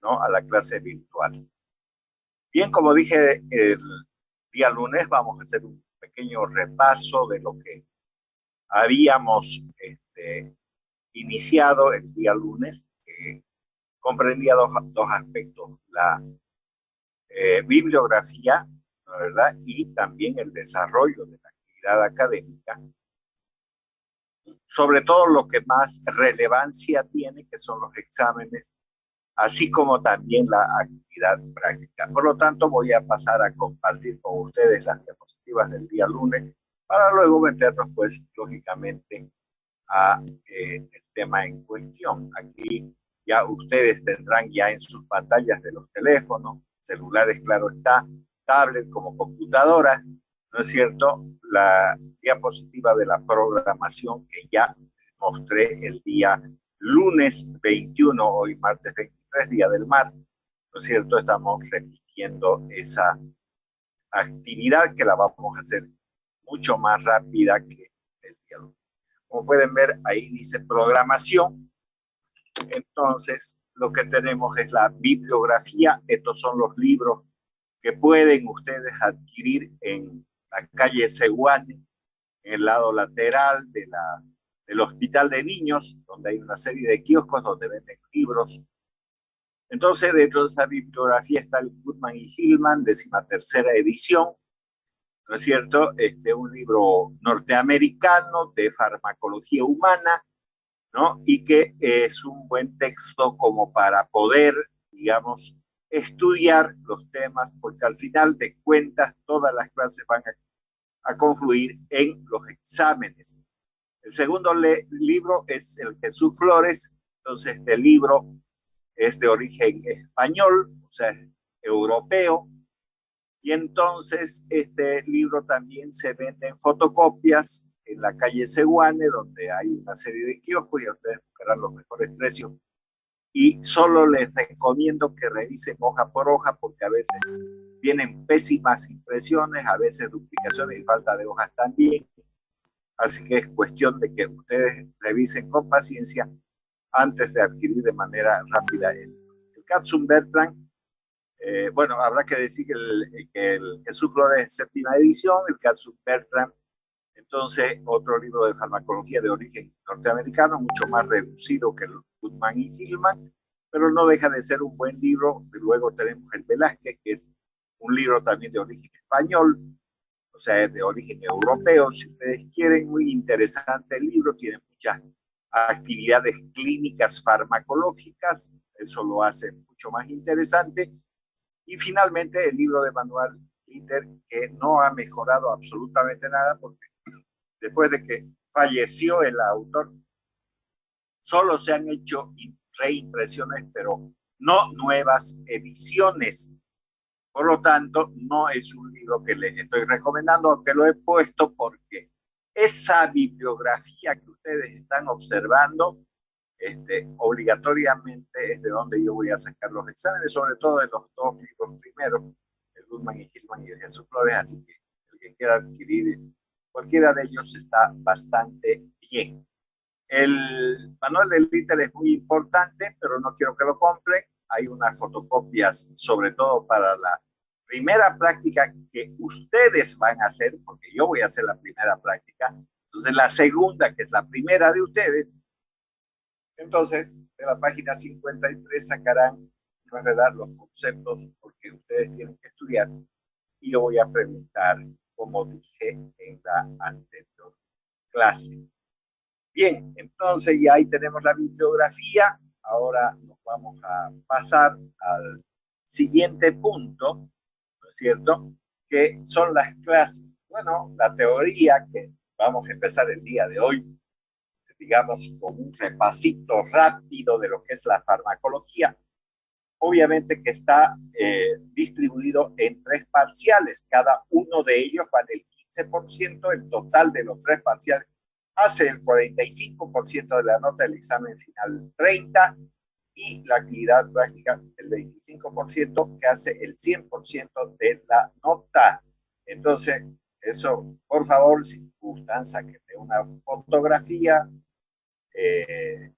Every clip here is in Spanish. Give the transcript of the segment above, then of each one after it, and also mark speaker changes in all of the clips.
Speaker 1: ¿no? A la clase virtual. Bien, como dije, el día lunes vamos a hacer un pequeño repaso de lo que habíamos iniciado el día lunes, que comprendía dos aspectos, la bibliografía, ¿no? ¿Verdad? Y también el desarrollo de la actividad académica, sobre todo lo que más relevancia tiene, que son los exámenes, así como también la actividad práctica. Por lo tanto, voy a pasar a compartir con ustedes las diapositivas del día lunes para luego meternos, pues, lógicamente, a el tema en cuestión. Aquí ya ustedes tendrán ya en sus pantallas de los teléfonos, celulares, claro está, tablet como computadora, ¿no es cierto? La diapositiva de la programación que ya mostré el día lunes 21, hoy martes 23, Día del Mar, ¿no es cierto? Estamos repitiendo esa actividad que la vamos a hacer mucho más rápida que el día lunes. Como pueden ver, ahí dice programación. Entonces, lo que tenemos es la bibliografía. Estos son los libros que pueden ustedes adquirir en la calle Sehuane, en el lado lateral del Hospital de Niños, donde hay una serie de kioscos donde venden libros. Entonces, dentro de esa bibliografía está el Goodman y Hillman, 13ª edición, ¿no es cierto? Un libro norteamericano de farmacología humana, ¿no? Y que es un buen texto como para poder, digamos, estudiar los temas, porque al final de cuentas todas las clases van a confluir en los exámenes. El segundo libro es el Jesús Flores. Entonces, este libro es de origen español, o sea, europeo, y entonces este libro también se vende en fotocopias en la calle Sehuane, donde hay una serie de kioscos y ustedes buscarán los mejores precios. Y solo les recomiendo que revisen hoja por hoja, porque a veces vienen pésimas impresiones, a veces duplicaciones y falta de hojas también. Así que es cuestión de que ustedes revisen con paciencia antes de adquirir de manera rápida el Katsun Bertrand. Bueno, habrá que decir que el Jesús Flores es 7ª edición, el Katsun Bertrand, entonces otro libro de farmacología de origen norteamericano, mucho más reducido que el Goodman y Hillman, pero no deja de ser un buen libro. Luego tenemos el Velázquez, que es un libro también de origen español, o sea, es de origen europeo. Si ustedes quieren, muy interesante el libro, tiene muchas actividades clínicas farmacológicas, eso lo hace mucho más interesante. Y finalmente el libro de Manuel Litter, que no ha mejorado absolutamente nada, porque después de que falleció el autor, solo se han hecho reimpresiones, pero no nuevas ediciones. Por lo tanto, no es un libro que les estoy recomendando, aunque lo he puesto porque esa bibliografía que ustedes están observando, obligatoriamente es de donde yo voy a sacar los exámenes, sobre todo de los dos libros primeros, el Goodman y Hillman y el Jesús Flores, así que el que quiera adquirir cualquiera de ellos está bastante bien. El manual del Litter es muy importante, pero no quiero que lo compren. Hay unas fotocopias, sobre todo para la primera práctica que ustedes van a hacer, porque yo voy a hacer la primera práctica. Entonces, la segunda, que es la primera de ustedes, entonces, de la página 53 sacarán, no es verdad, los conceptos, porque ustedes tienen que estudiar. Y yo voy a preguntar, como dije en la anterior clase. Bien, entonces ya ahí tenemos la bibliografía. Ahora nos vamos a pasar al siguiente punto, ¿no es cierto? Que son las clases. Bueno, la teoría que vamos a empezar el día de hoy, digamos, con un repasito rápido de lo que es la farmacología. Obviamente que está distribuido en 3 parciales. Cada uno de ellos vale el 15%. El total de los 3 parciales hace el 45% de la nota del examen final 30%, y la actividad práctica el 25%, que hace el 100% de la nota. Entonces, eso, por favor, si gustan, saquen una fotografía de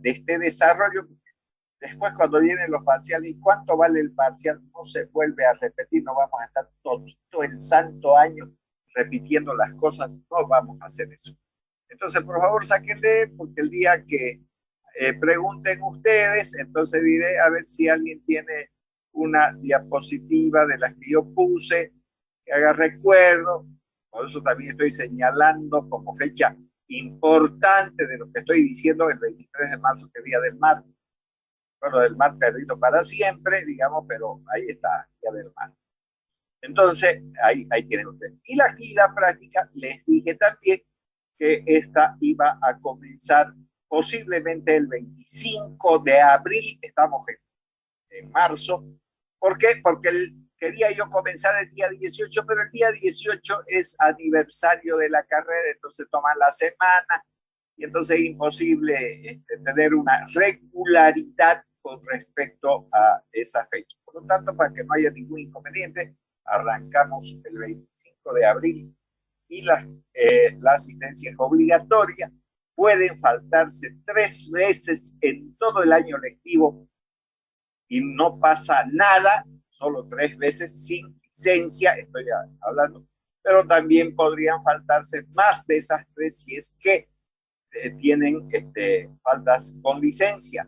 Speaker 1: este desarrollo. Después, cuando vienen los parciales, ¿y cuánto vale el parcial? No se vuelve a repetir, no vamos a estar todito el santo año repitiendo las cosas, no vamos a hacer eso. Entonces, por favor, sáquenle, porque el día que pregunten ustedes, entonces diré a ver si alguien tiene una diapositiva de las que yo puse, que haga recuerdo. Por eso también estoy señalando como fecha importante de lo que estoy diciendo el 23 de marzo, que es Día del Mar. Bueno, del mar perdido para siempre, digamos, pero ahí está, Día del Mar. Entonces, ahí tienen ustedes. Y la actividad práctica, les dije también que esta iba a comenzar posiblemente el 25 de abril, estamos en marzo. ¿Por qué? Porque quería yo comenzar el día 18, pero el día 18 es aniversario de la carrera, entonces toman la semana y entonces es imposible tener una regularidad con respecto a esa fecha. Por lo tanto, para que no haya ningún inconveniente, arrancamos el 25 de abril y la asistencia es obligatoria. Pueden faltarse 3 veces en todo el año lectivo y no pasa nada, solo 3 veces sin licencia, estoy hablando, pero también podrían faltarse más de esas 3 si es que tienen faltas con licencia.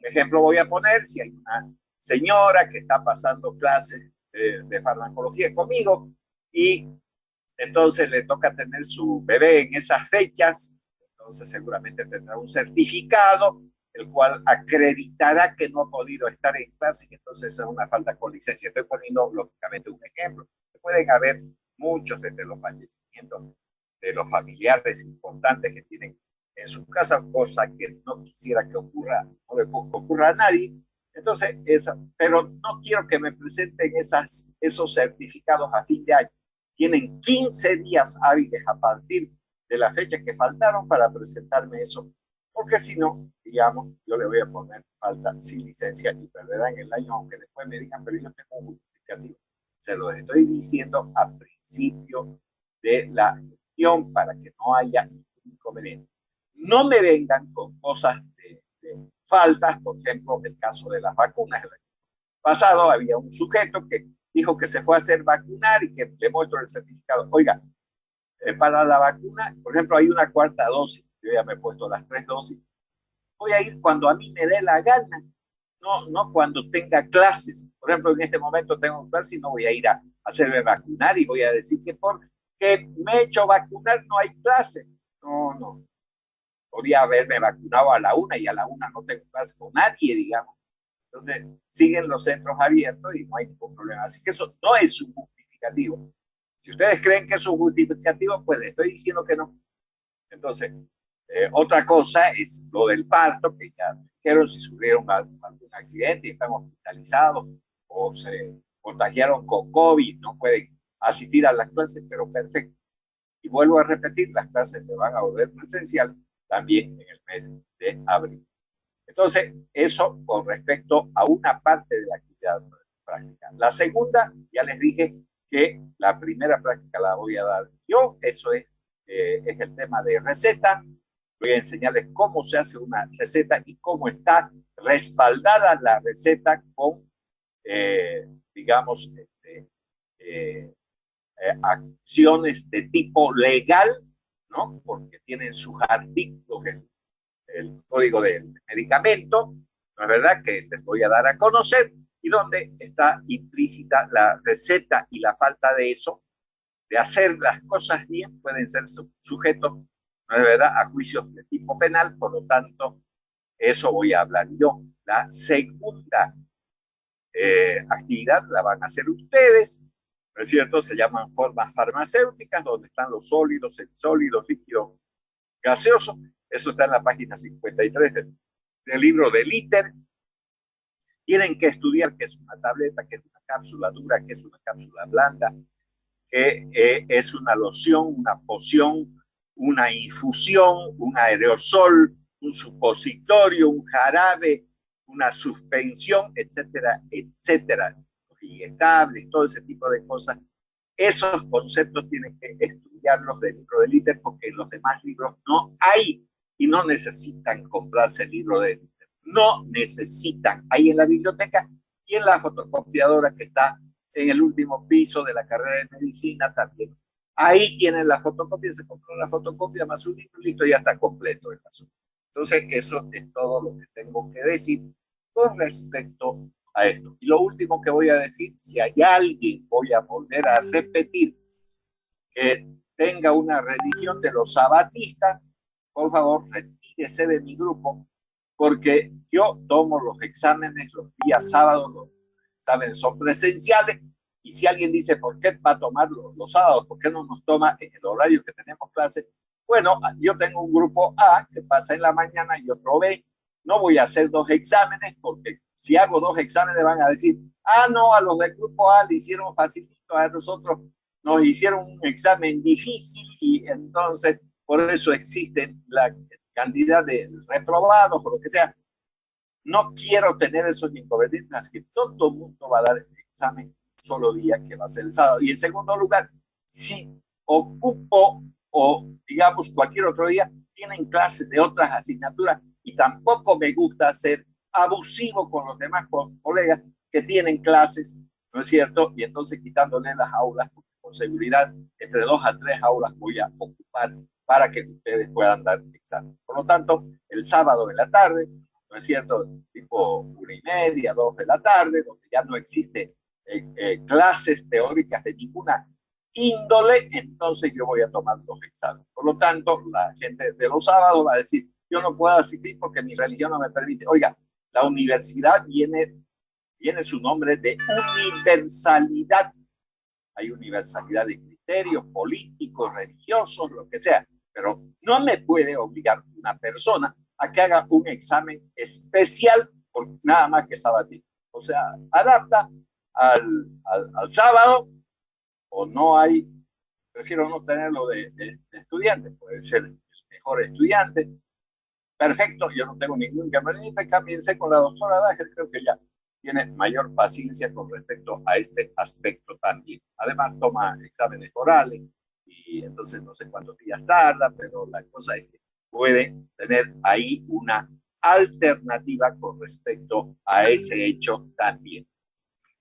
Speaker 1: Un ejemplo voy a poner, si hay una señora que está pasando clases de farmacología conmigo y entonces le toca tener su bebé en esas fechas, entonces seguramente tendrá un certificado, el cual acreditará que no ha podido estar en clase, y entonces es una falta con licencia. Estoy poniendo lógicamente un ejemplo. Pueden haber muchos desde los fallecimientos de los familiares importantes que tienen en su casa, cosa que no quisiera que ocurra, no le ocurra a nadie. Entonces, pero no quiero que me presenten esos certificados a fin de año. Tienen 15 días hábiles a partir de la fecha que faltaron para presentarme eso, porque si no, digamos, yo le voy a poner falta sin licencia y perderán el año, aunque después me digan, pero yo tengo un justificativo. Se lo estoy diciendo a principio de la gestión para que no haya ningún inconveniente. No me vengan con cosas de faltas, por ejemplo, el caso de las vacunas. El año pasado había un sujeto que dijo que se fue a hacer vacunar y que le muestro el certificado. Oiga, para la vacuna, por ejemplo, hay una cuarta dosis. Yo ya me he puesto las 3 dosis. Voy a ir cuando a mí me dé la gana, no cuando tenga clases. Por ejemplo, en este momento tengo clases y no voy a ir a hacerme vacunar y voy a decir que porque me he hecho vacunar no hay clases. No. Podría haberme vacunado a la 1 y a la 1 no tengo clases con nadie, digamos. Entonces, siguen los centros abiertos y no hay ningún problema. Así que eso no es un justificativo. Si ustedes creen que es un justificativo, pues les estoy diciendo que no. Entonces, otra cosa es lo del parto, que ya me dijeron si sufrieron algún accidente y están hospitalizados o se contagiaron con COVID, no pueden asistir a las clases, pero perfecto. Y vuelvo a repetir, las clases se van a volver presencial también en el mes de abril. Entonces, eso con respecto a una parte de la actividad práctica. La segunda, ya les dije que la primera práctica la voy a dar yo, eso es el tema de receta. Voy a enseñarles cómo se hace una receta y cómo está respaldada la receta con, digamos, acciones de tipo legal, ¿no? Porque tienen sus artículos, el código del medicamento, ¿no es verdad? Que les voy a dar a conocer y donde está implícita la receta y la falta de eso, de hacer las cosas bien, pueden ser sujetos, ¿no es verdad?, a juicios de tipo penal, por lo tanto, eso voy a hablar yo. La segunda actividad la van a hacer ustedes, ¿no es cierto? Se llaman formas farmacéuticas, donde están los sólidos, semisólidos, líquidos, gaseosos. Eso está en la página 53 del libro de Liter. Tienen que estudiar qué es una tableta, qué es una cápsula dura, qué es una cápsula blanda, qué es una loción, una poción, una infusión, un aerosol, un supositorio, un jarabe, una suspensión, etcétera, etcétera. Los inyectables, todo ese tipo de cosas. Esos conceptos tienen que estudiarlos del libro de Liter porque en los demás libros no hay y no necesitan comprarse el libro de Liter. no necesitan. Ahí en la biblioteca y en la fotocopiadora que está en el último piso de la carrera de medicina también. Ahí tienen la fotocopia, se compró la fotocopia más un libro, listo, ya está completo el asunto. Entonces, eso es todo lo que tengo que decir con respecto a esto. Y lo último que voy a decir, si hay alguien, voy a volver a repetir, que tenga una religión de los sabatistas, por favor, retírese de mi grupo, porque yo tomo los exámenes los días sábados, los exámenes son presenciales, y si alguien dice, ¿por qué va a tomar los sábados? ¿Por qué no nos toma en el horario que tenemos clase? Bueno, yo tengo un grupo A que pasa en la mañana y otro B. No voy a hacer dos exámenes porque si hago dos exámenes van a decir, ah, no, a los del grupo A le hicieron facilito, a nosotros nos hicieron un examen difícil y entonces por eso existe la cantidad de reprobados o lo que sea. No quiero tener esos inconvenientes, que todo el mundo va a dar el examen un solo día, que va a ser el sábado. Y en segundo lugar, si ocupo o digamos cualquier otro día, tienen clases de otras asignaturas y tampoco me gusta ser abusivo con los demás colegas que tienen clases, ¿no es cierto? Y entonces quitándole las aulas, con seguridad, entre 2 a 3 aulas voy a ocupar para que ustedes puedan dar examen. Por lo tanto, el sábado en la tarde, ¿no es cierto? Tipo 1:30, 2 de la tarde, donde ya no existe clases teóricas de ninguna índole, entonces yo voy a tomar los exámenes. Por lo tanto, la gente de los sábados va a decir, yo no puedo asistir porque mi religión no me permite. Oiga, la universidad viene su nombre de universalidad. Hay universalidad de criterios políticos, religiosos, lo que sea, pero no me puede obligar una persona a que haga un examen especial por nada más que sabatino. O sea, adapta al sábado o no hay, prefiero no tenerlo de estudiante, puede ser el mejor estudiante. Perfecto, yo no tengo ningún inconveniente, cámbiense con la doctora Dager, creo que ya tiene mayor paciencia con respecto a este aspecto también. Además, toma exámenes orales y entonces no sé cuántos días tarda, pero la cosa es que puede tener ahí una alternativa con respecto a ese hecho también.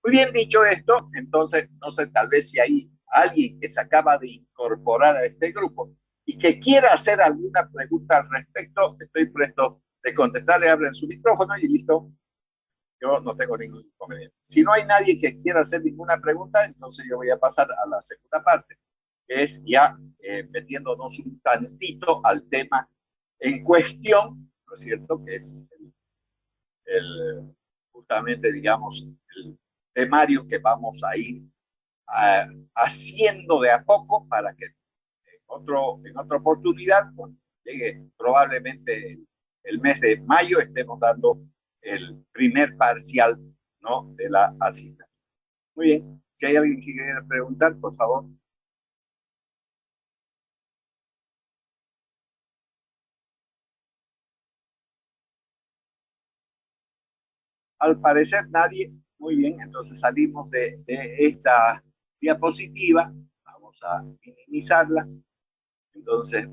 Speaker 1: Muy bien dicho esto, entonces, no sé, tal vez si hay alguien que se acaba de incorporar a este grupo y que quiera hacer alguna pregunta al respecto, estoy presto de contestarle, abren su micrófono y listo, yo no tengo ningún inconveniente. Si no hay nadie que quiera hacer ninguna pregunta, entonces yo voy a pasar a la segunda parte, que es ya metiéndonos un tantito al tema en cuestión, ¿no es cierto? Que es justamente, digamos, el temario que vamos a ir haciendo de a poco para que en otra oportunidad, cuando llegue probablemente el mes de mayo, estemos dando el primer parcial, ¿no?, de la asignatura. Muy bien, si hay alguien que quiera preguntar, por favor. Al parecer nadie. Muy bien, entonces salimos de esta diapositiva, vamos a minimizarla, entonces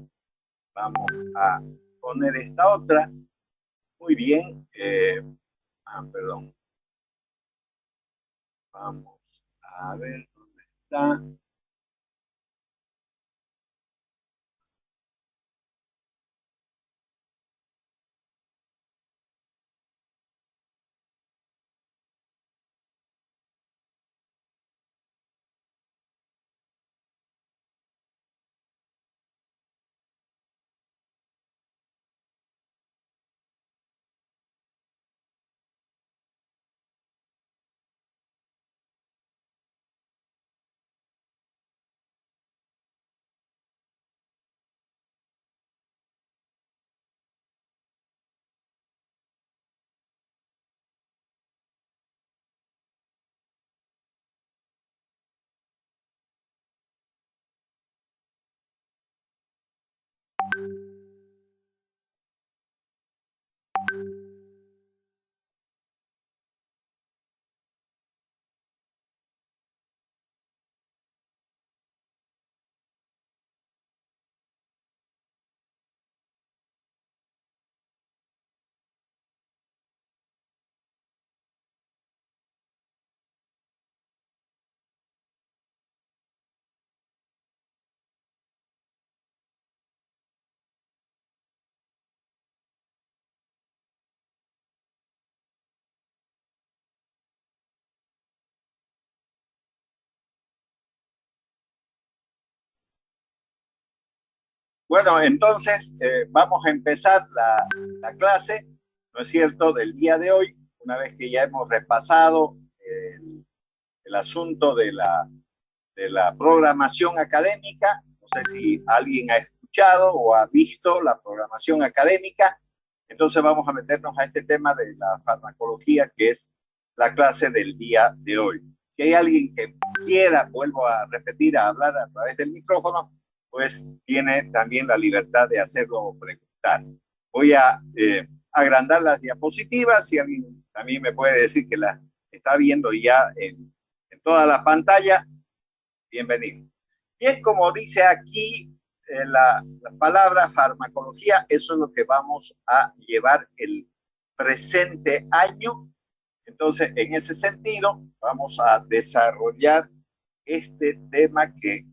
Speaker 1: vamos a poner esta otra. Muy bien, perdón, vamos a ver dónde está. Bueno, entonces vamos a empezar la clase, ¿no es cierto?, del día de hoy, una vez que ya hemos repasado el asunto de la programación académica. No sé si alguien ha escuchado o ha visto la programación académica. Entonces vamos a meternos a este tema de la farmacología, que es la clase del día de hoy. Si hay alguien que quiera, vuelvo a repetir, a hablar a través del micrófono, pues tiene también la libertad de hacerlo o preguntar. Voy a agrandar las diapositivas. Si alguien también me puede decir que la está viendo ya en toda la pantalla, bienvenido. Bien, como dice aquí la palabra farmacología, eso es lo que vamos a llevar el presente año. Entonces, en ese sentido, vamos a desarrollar este tema que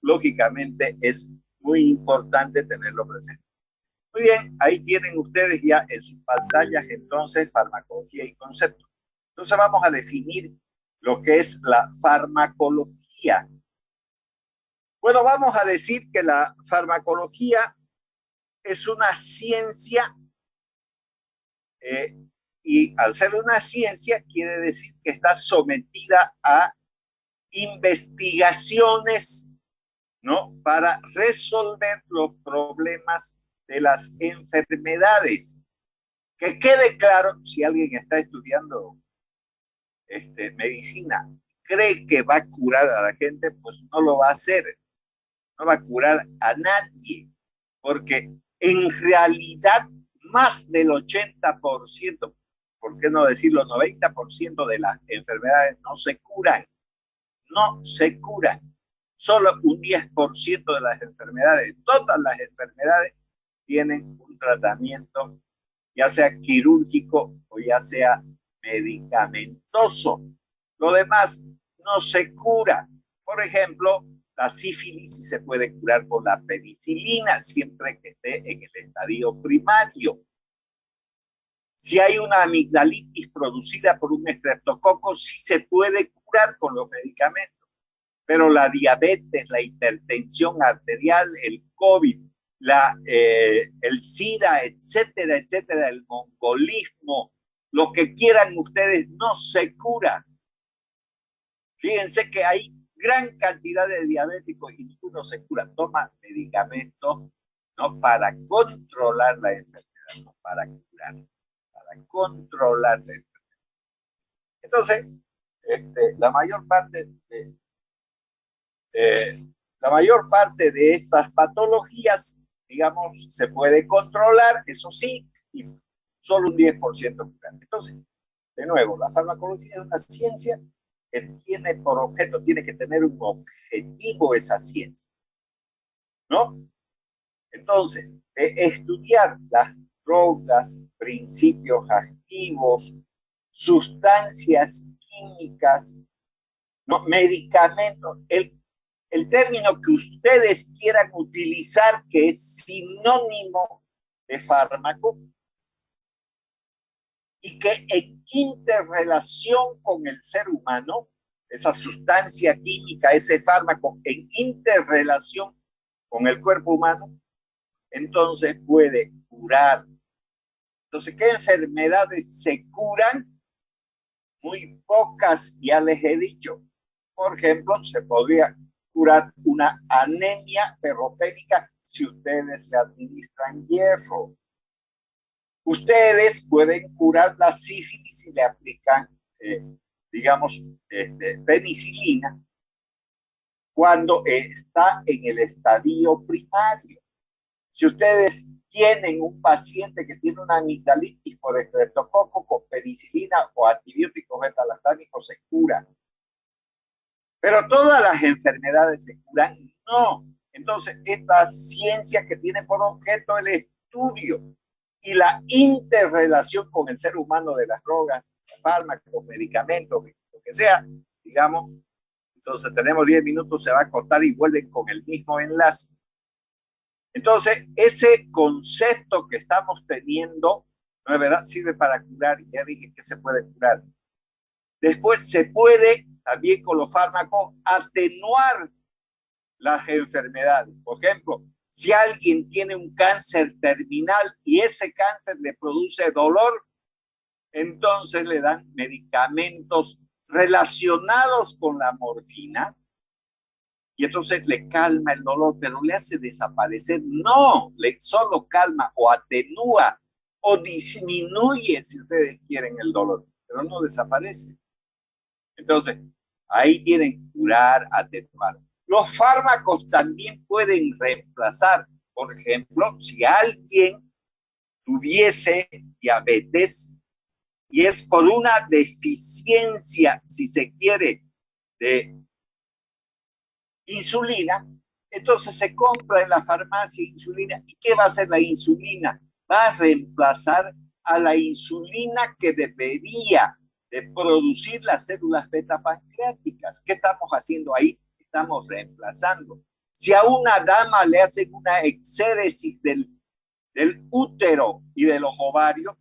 Speaker 1: lógicamente es muy importante tenerlo presente. Muy bien, ahí tienen ustedes ya en sus pantallas entonces farmacología y concepto. Entonces vamos a definir lo que es la farmacología. Bueno, vamos a decir que la farmacología es una ciencia y al ser una ciencia quiere decir que está sometida a investigaciones, ¿no?, para resolver los problemas de las enfermedades. Que quede claro, si alguien está estudiando medicina, cree que va a curar a la gente, pues no lo va a hacer, no va a curar a nadie, porque en realidad más del 80%, por qué no decirlo, 90% de las enfermedades no se curan, no se curan. Solo un 10% de las enfermedades, todas las enfermedades tienen un tratamiento, ya sea quirúrgico o ya sea medicamentoso. Lo demás no se cura. Por ejemplo, la sífilis sí se puede curar con la penicilina, siempre que esté en el estadio primario. Si hay una amigdalitis producida por un estreptococo, sí se puede curar con los medicamentos. Pero la diabetes, la hipertensión arterial, el COVID, el SIDA, etcétera, etcétera, el mongolismo, lo que quieran ustedes, no se cura. Fíjense que hay gran cantidad de diabéticos y ninguno se cura. Toma medicamentos, ¿no?, para controlar la enfermedad, no para curar, para controlar la enfermedad. Entonces, la mayor parte de estas patologías, digamos, se puede controlar, eso sí, y solo un 10% curar. Entonces, de nuevo, la farmacología es una ciencia que tiene por objeto, tiene que tener un objetivo esa ciencia, ¿no? Entonces, de estudiar las drogas, principios activos, sustancias químicas, ¿no?, medicamentos, el término que ustedes quieran utilizar, que es sinónimo de fármaco, y que en interrelación con el ser humano, esa sustancia química, ese fármaco en interrelación con el cuerpo humano, entonces puede curar. Entonces, ¿qué enfermedades se curan? Muy pocas, ya les he dicho. Por ejemplo, se podría curar una anemia ferropénica si ustedes le administran hierro. Ustedes pueden curar la sífilis si le aplican, digamos, penicilina cuando está en el estadio primario. Si ustedes tienen un paciente que tiene una amigdalitis por estreptococo, con penicilina o antibióticos beta-lactámicos se cura. Pero todas las enfermedades se curan, no. Entonces, esta ciencia que tiene por objeto el estudio y la interrelación con el ser humano de las drogas, fármacos, medicamentos, lo que sea, digamos, entonces tenemos 10 minutos, se va a cortar y vuelven con el mismo enlace. Entonces, ese concepto que estamos teniendo, ¿no es verdad?, sirve para curar, y ya dije que se puede curar. Después se puede también con los fármacos atenuar las enfermedades. Por ejemplo, Si alguien tiene un cáncer terminal y ese cáncer le produce dolor, entonces le dan medicamentos relacionados con la morfina y entonces le calma el dolor, pero le hace desaparecer. No, le solo calma o atenúa o disminuye, si ustedes quieren, el dolor, pero no desaparece. Entonces, ahí tienen curar, atenuar. Los fármacos también pueden reemplazar, por ejemplo, si alguien tuviese diabetes y es por una deficiencia, si se quiere, de insulina, entonces se compra en la farmacia insulina. ¿Y qué va a hacer la insulina? Va a reemplazar a la insulina que debería de producir las células beta pancreáticas. ¿Qué estamos haciendo ahí? Estamos reemplazando. Si a una dama le hacen una exéresis del útero y de los ovarios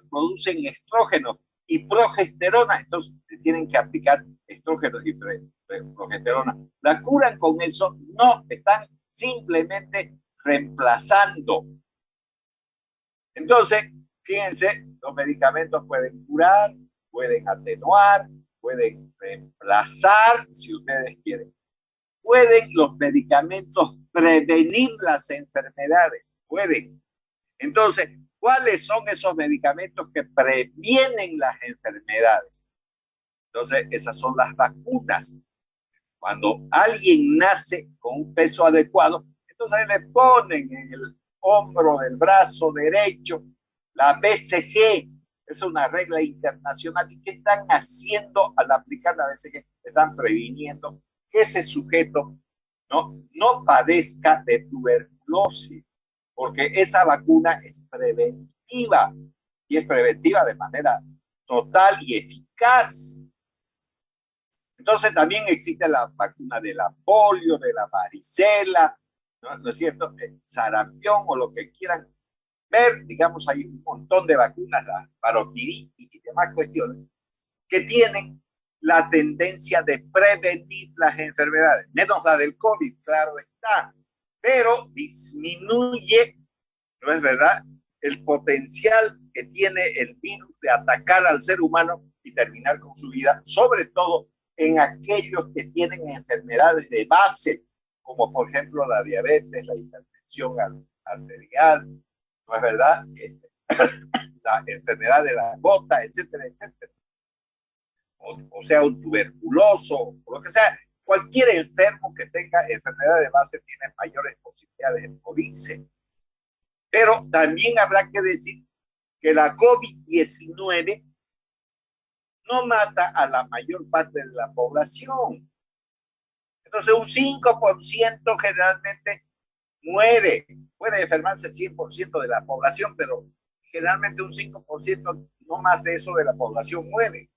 Speaker 1: producen estrógenos y progesterona, entonces tienen que aplicar estrógenos y progesterona. ¿La curan con eso? No, están simplemente reemplazando. Entonces, fíjense, los medicamentos pueden curar, pueden atenuar, pueden reemplazar, si ustedes quieren. Pueden los medicamentos prevenir las enfermedades, pueden. Entonces, ¿cuáles son esos medicamentos que previenen las enfermedades? Entonces, esas son las vacunas. Cuando alguien nace con un peso adecuado, entonces le ponen en el hombro del brazo derecho la BCG. Es una regla internacional. ¿Y qué están haciendo al aplicar la BCG? Están previniendo que ese sujeto no padezca de tuberculosis, porque esa vacuna es preventiva y es preventiva de manera total y eficaz. Entonces también existe la vacuna de la polio, de la varicela, ¿no es cierto? El sarampión o lo que quieran ver, digamos, hay un montón de vacunas, la parotiditis y demás cuestiones, que tienen la tendencia de prevenir las enfermedades, menos la del COVID, claro está, pero disminuye, ¿no es verdad?, el potencial que tiene el virus de atacar al ser humano y terminar con su vida, sobre todo en aquellos que tienen enfermedades de base, como por ejemplo la diabetes, la hipertensión arterial, ¿no es verdad?, la enfermedad de la gota, etcétera, etcétera. O sea, un tuberculoso, o lo que sea. Cualquier enfermo que tenga enfermedad de base tiene mayores posibilidades de morirse. Pero también habrá que decir que la COVID-19 no mata a la mayor parte de la población. Entonces, un 5% generalmente muere. Puede enfermarse el 100% de la población, pero generalmente un 5%, no más de eso de la población muere.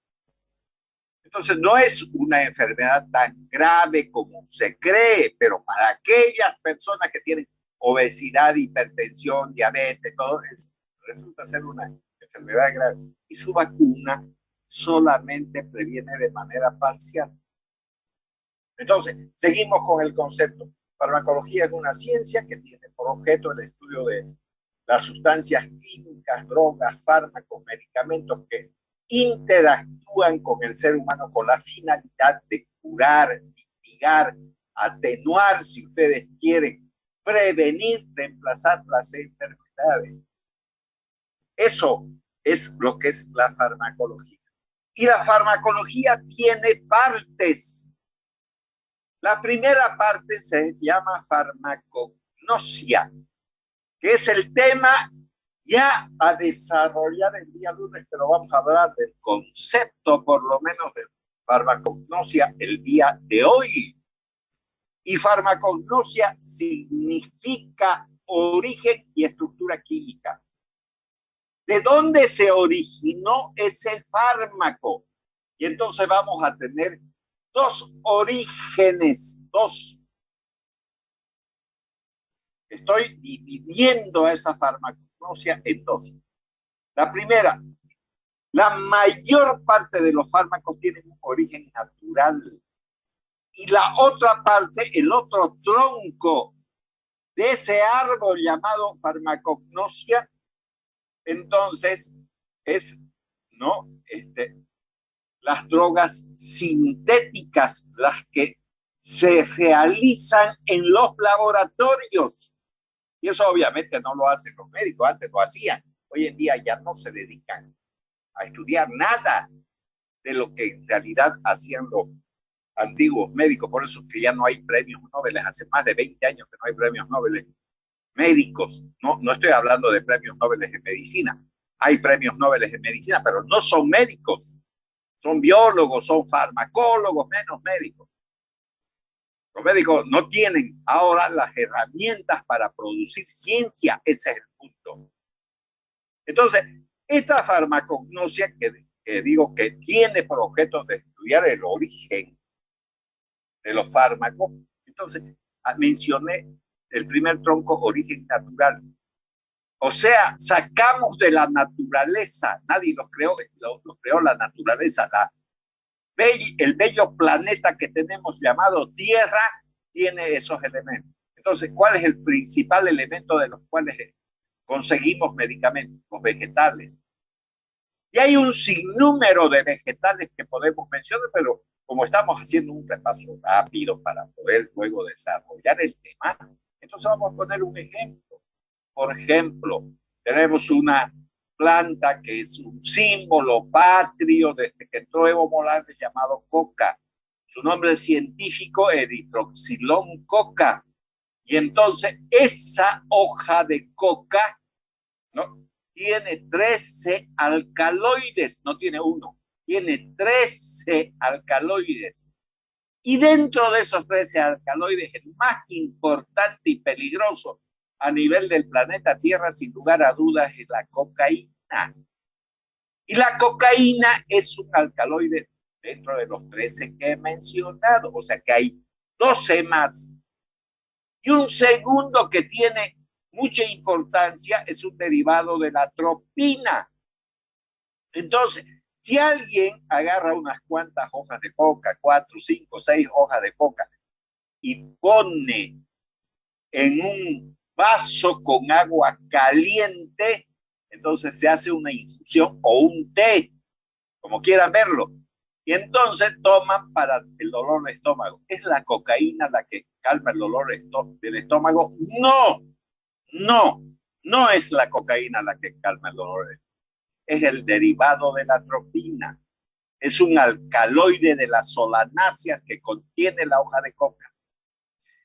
Speaker 1: Entonces, no es una enfermedad tan grave como se cree, pero para aquellas personas que tienen obesidad, hipertensión, diabetes, todo eso, resulta ser una enfermedad grave. Y su vacuna solamente previene de manera parcial. Entonces, seguimos con el concepto. Farmacología es una ciencia que tiene por objeto el estudio de las sustancias químicas, drogas, fármacos, medicamentos que interactúan con el ser humano con la finalidad de curar, mitigar, atenuar, si ustedes quieren, prevenir, reemplazar las enfermedades. Eso es lo que es la farmacología. Y la farmacología tiene partes. La primera parte se llama farmacognosia, que es el tema ya a desarrollar el día lunes, pero vamos a hablar del concepto, por lo menos, de farmacognosia el día de hoy. Y farmacognosia significa origen y estructura química. ¿De dónde se originó ese fármaco? Y entonces vamos a tener dos orígenes, dos. Estoy dividiendo esa farmacognosia en dos. La primera, la mayor parte de los fármacos tienen un origen natural. Y la otra parte, el otro tronco de ese árbol llamado farmacognosia, entonces es, ¿no? Las drogas sintéticas, las que se realizan en los laboratorios. Y eso obviamente no lo hacen los médicos, antes lo hacían. Hoy en día ya no se dedican a estudiar nada de lo que en realidad hacían los antiguos médicos. Por eso es que ya no hay premios Nobel. Hace más de 20 años que no hay premios Nobel médicos. No estoy hablando de premios Nobel en medicina. Hay premios Nobel en medicina, pero no son médicos. Son biólogos, son farmacólogos, menos médicos. Los médicos no tienen ahora las herramientas para producir ciencia. Ese es el punto. Entonces, esta farmacognosia que digo que tiene por objeto de estudiar el origen de los fármacos, entonces mencioné el primer tronco, origen natural. O sea, sacamos de la naturaleza, nadie los creó, los creó la naturaleza, el bello planeta que tenemos llamado Tierra tiene esos elementos. Entonces, ¿cuál es el principal elemento de los cuales conseguimos medicamentos? Los vegetales. Y hay un sinnúmero de vegetales que podemos mencionar, pero como estamos haciendo un repaso rápido para poder luego desarrollar el tema, entonces vamos a poner un ejemplo. Por ejemplo, tenemos una planta que es un símbolo patrio desde que entró Evo Morales llamado coca. Su nombre científico, Erythrocylon coca. Y entonces esa hoja de coca, ¿no?, tiene 13 alcaloides, no tiene uno, tiene 13 alcaloides. Y dentro de esos 13 alcaloides, el más importante y peligroso a nivel del planeta Tierra, sin lugar a dudas, es la cocaína. Y la cocaína es un alcaloide dentro de los 13 que he mencionado, o sea que hay 12 más. Y un segundo que tiene mucha importancia es un derivado de la tropina. Entonces, si alguien agarra unas cuantas hojas de coca, 4, 5, 6 hojas de coca, y pone en un vaso con agua caliente, entonces se hace una infusión o un té, como quieran verlo. Y entonces toman para el dolor de estómago. ¿Es la cocaína la que calma el dolor del estómago? No es la cocaína la que calma el dolor del estómago. Es el derivado de la tropina. Es un alcaloide de las solanáceas que contiene la hoja de coca.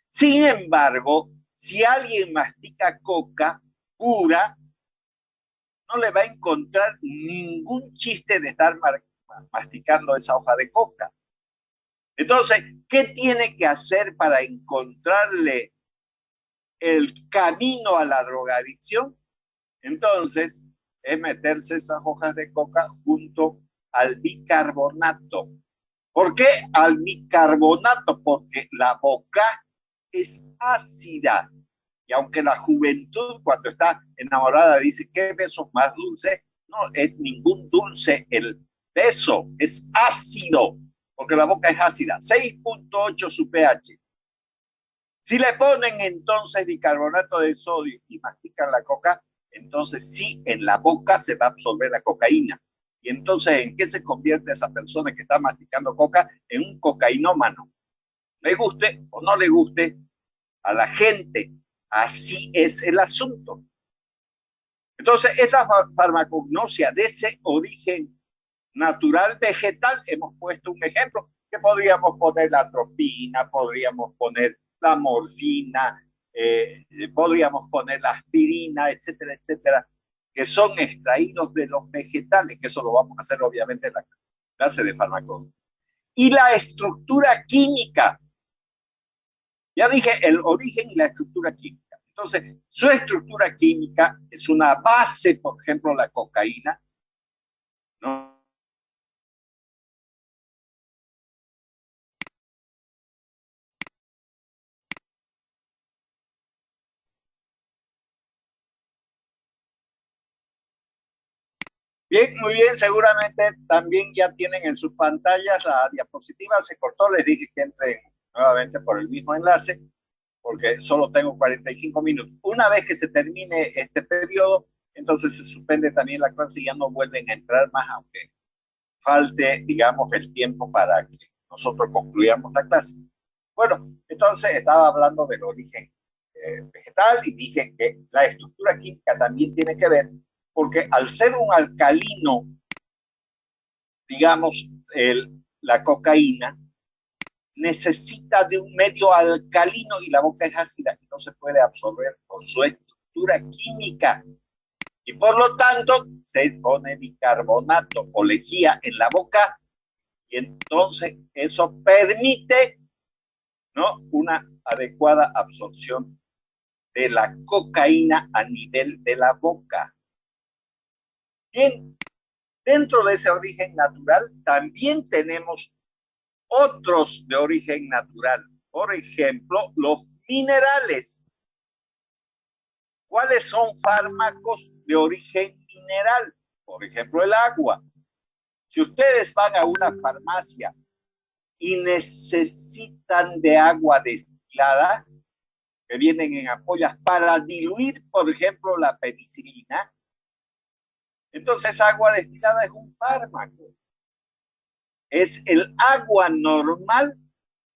Speaker 1: Sin embargo, si alguien mastica coca pura, no le va a encontrar ningún chiste de estar masticando esa hoja de coca. Entonces, ¿qué tiene que hacer para encontrarle el camino a la drogadicción? Entonces, es meterse esas hojas de coca junto al bicarbonato. ¿Por qué al bicarbonato? Porque la boca es ácida. Y aunque la juventud cuando está enamorada dice, ¿qué besos más dulces? No es ningún dulce el beso, es ácido, porque la boca es ácida. 6.8 su pH. Si le ponen entonces bicarbonato de sodio y mastican la coca, entonces sí, en la boca se va a absorber la cocaína. Y entonces, ¿en qué se convierte esa persona que está masticando coca? En un cocainómano. Le guste o no le guste a la gente, así es el asunto. Entonces, esta farmacognosia de ese origen natural vegetal, hemos puesto un ejemplo, que podríamos poner la atropina, podríamos poner la morfina, podríamos poner la aspirina, etcétera, etcétera, que son extraídos de los vegetales, que eso lo vamos a hacer obviamente en la clase de farmacognosia. Y la estructura química, ya dije el origen y la estructura química. Entonces, su estructura química es una base, por ejemplo, la cocaína, ¿no? Bien, muy bien, seguramente también ya tienen en sus pantallas la diapositiva, se cortó, les dije que entren nuevamente por el mismo enlace porque solo tengo 45 minutos. Una vez que se termine este periodo, entonces se suspende también la clase y ya no vuelven a entrar más, aunque falte, digamos, el tiempo para que nosotros concluyamos la clase. Bueno, entonces estaba hablando del origen vegetal y dije que la estructura química también tiene que ver, porque al ser un alcalino, digamos, la cocaína necesita de un medio alcalino y la boca es ácida y no se puede absorber por su estructura química. Y por lo tanto se pone bicarbonato o lejía en la boca y entonces eso permite, ¿no?, una adecuada absorción de la cocaína a nivel de la boca. Bien, dentro de ese origen natural también tenemos otros de origen natural. Por ejemplo, los minerales. ¿Cuáles son fármacos de origen mineral? Por ejemplo, el agua. Si ustedes van a una farmacia y necesitan de agua destilada, que vienen en ampollas para diluir, por ejemplo, la penicilina, entonces agua destilada es un fármaco. Es el agua normal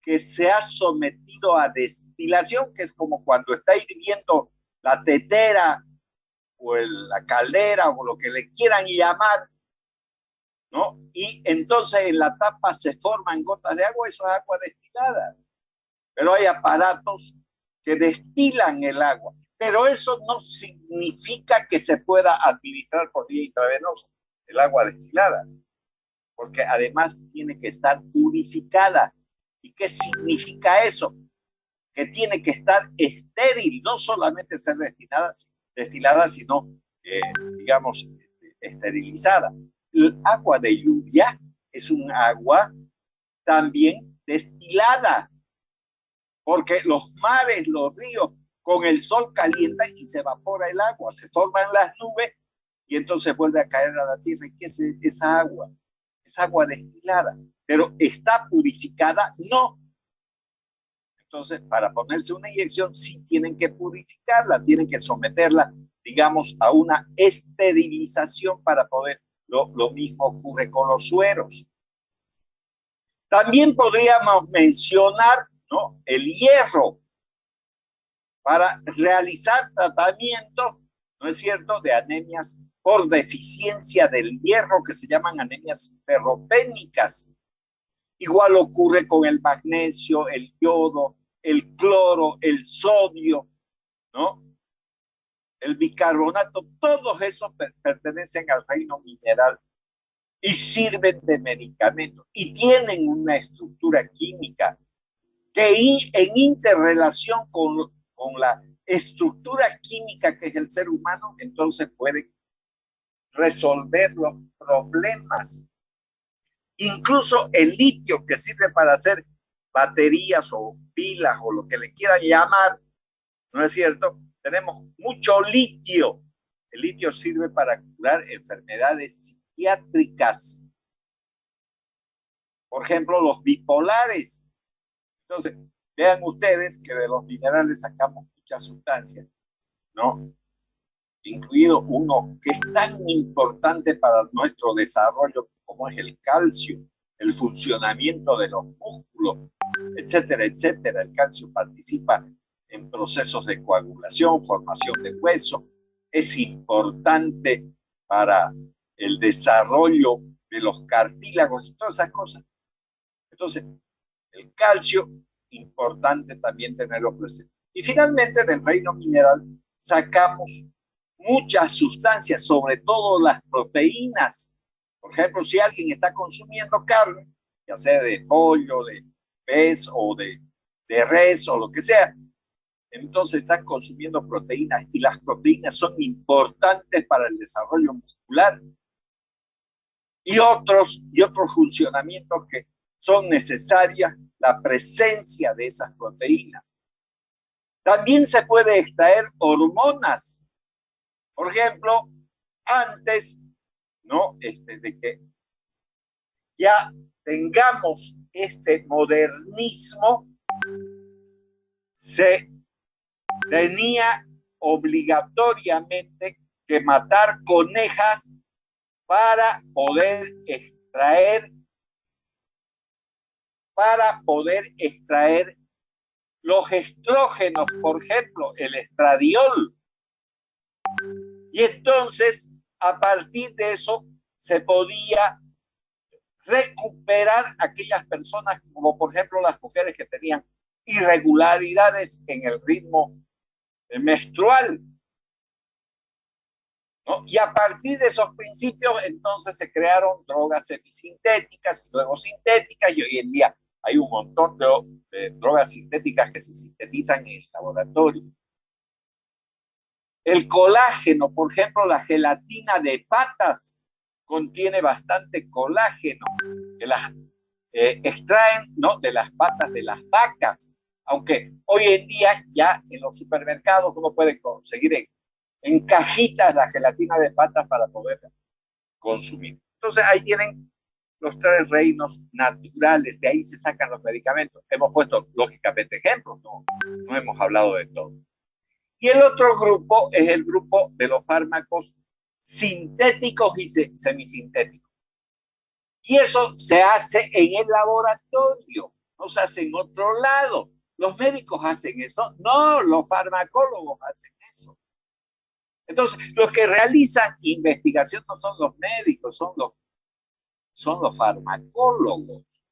Speaker 1: que se ha sometido a destilación, que es como cuando está hirviendo la tetera o la caldera o lo que le quieran llamar, ¿no? Y entonces en la tapa se forman gotas de agua, eso es agua destilada. Pero hay aparatos que destilan el agua. Pero eso no significa que se pueda administrar por vía intravenosa el agua destilada, porque además tiene que estar purificada. ¿Y qué significa eso? Que tiene que estar estéril, no solamente ser destilada, sino, digamos, esterilizada. El agua de lluvia es un agua también destilada, porque los mares, los ríos, con el sol calientan y se evapora el agua, se forman las nubes y entonces vuelve a caer a la tierra. ¿Y qué es esa agua? Es agua destilada, pero ¿está purificada? No. Entonces, para ponerse una inyección, sí tienen que purificarla, tienen que someterla, digamos, a una esterilización para poder. Lo mismo ocurre con los sueros. También podríamos mencionar, ¿no?, el hierro para realizar tratamientos, ¿no es cierto?, de anemias por deficiencia del hierro, que se llaman anemias ferropénicas. Igual ocurre con el magnesio, el yodo, el cloro, el sodio, ¿no?, el bicarbonato, todos esos pertenecen al reino mineral y sirven de medicamento y tienen una estructura química que en interrelación con la estructura química que es el ser humano, entonces puede resolver los problemas. Incluso el litio, que sirve para hacer baterías o pilas o lo que le quieran llamar, ¿no es cierto? Tenemos mucho litio. El litio sirve para curar enfermedades psiquiátricas. Por ejemplo, los bipolares. Entonces, vean ustedes que de los minerales sacamos muchas sustancias, ¿no? Incluido uno que es tan importante para nuestro desarrollo como es el calcio, el funcionamiento de los músculos, etcétera, etcétera. El calcio participa en procesos de coagulación, formación de hueso, es importante para el desarrollo de los cartílagos y todas esas cosas. Entonces, el calcio, importante también tenerlo presente. Y finalmente, del reino mineral, sacamos muchas sustancias, sobre todo las proteínas. Por ejemplo, si alguien está consumiendo carne, ya sea de pollo, de pez o de res o lo que sea, entonces están consumiendo proteínas y las proteínas son importantes para el desarrollo muscular y otros funcionamientos que son necesarias la presencia de esas proteínas. También se puede extraer hormonas. Por ejemplo, antes, ¿no?, de que ya tengamos este modernismo, se tenía obligatoriamente que matar conejas para poder extraer los estrógenos, por ejemplo, el estradiol. Y entonces, a partir de eso, se podía recuperar aquellas personas, como por ejemplo las mujeres que tenían irregularidades en el ritmo menstrual, ¿no? Y a partir de esos principios, entonces se crearon drogas semisintéticas y luego sintéticas, y hoy en día hay un montón de drogas sintéticas que se sintetizan en el laboratorio. El colágeno, por ejemplo, la gelatina de patas contiene bastante colágeno que las extraen, ¿no?, de las patas de las vacas, aunque hoy en día ya en los supermercados uno puede conseguir en cajitas la gelatina de patas para poder consumir. Entonces ahí tienen los tres reinos naturales, de ahí se sacan los medicamentos. Hemos puesto lógicamente ejemplos, no hemos hablado de todo. Y el otro grupo es el grupo de los fármacos sintéticos y semisintéticos. Y eso se hace en el laboratorio, no se hace en otro lado. ¿Los médicos hacen eso? No, los farmacólogos hacen eso. Entonces, los que realizan investigación no son los médicos, son los farmacólogos.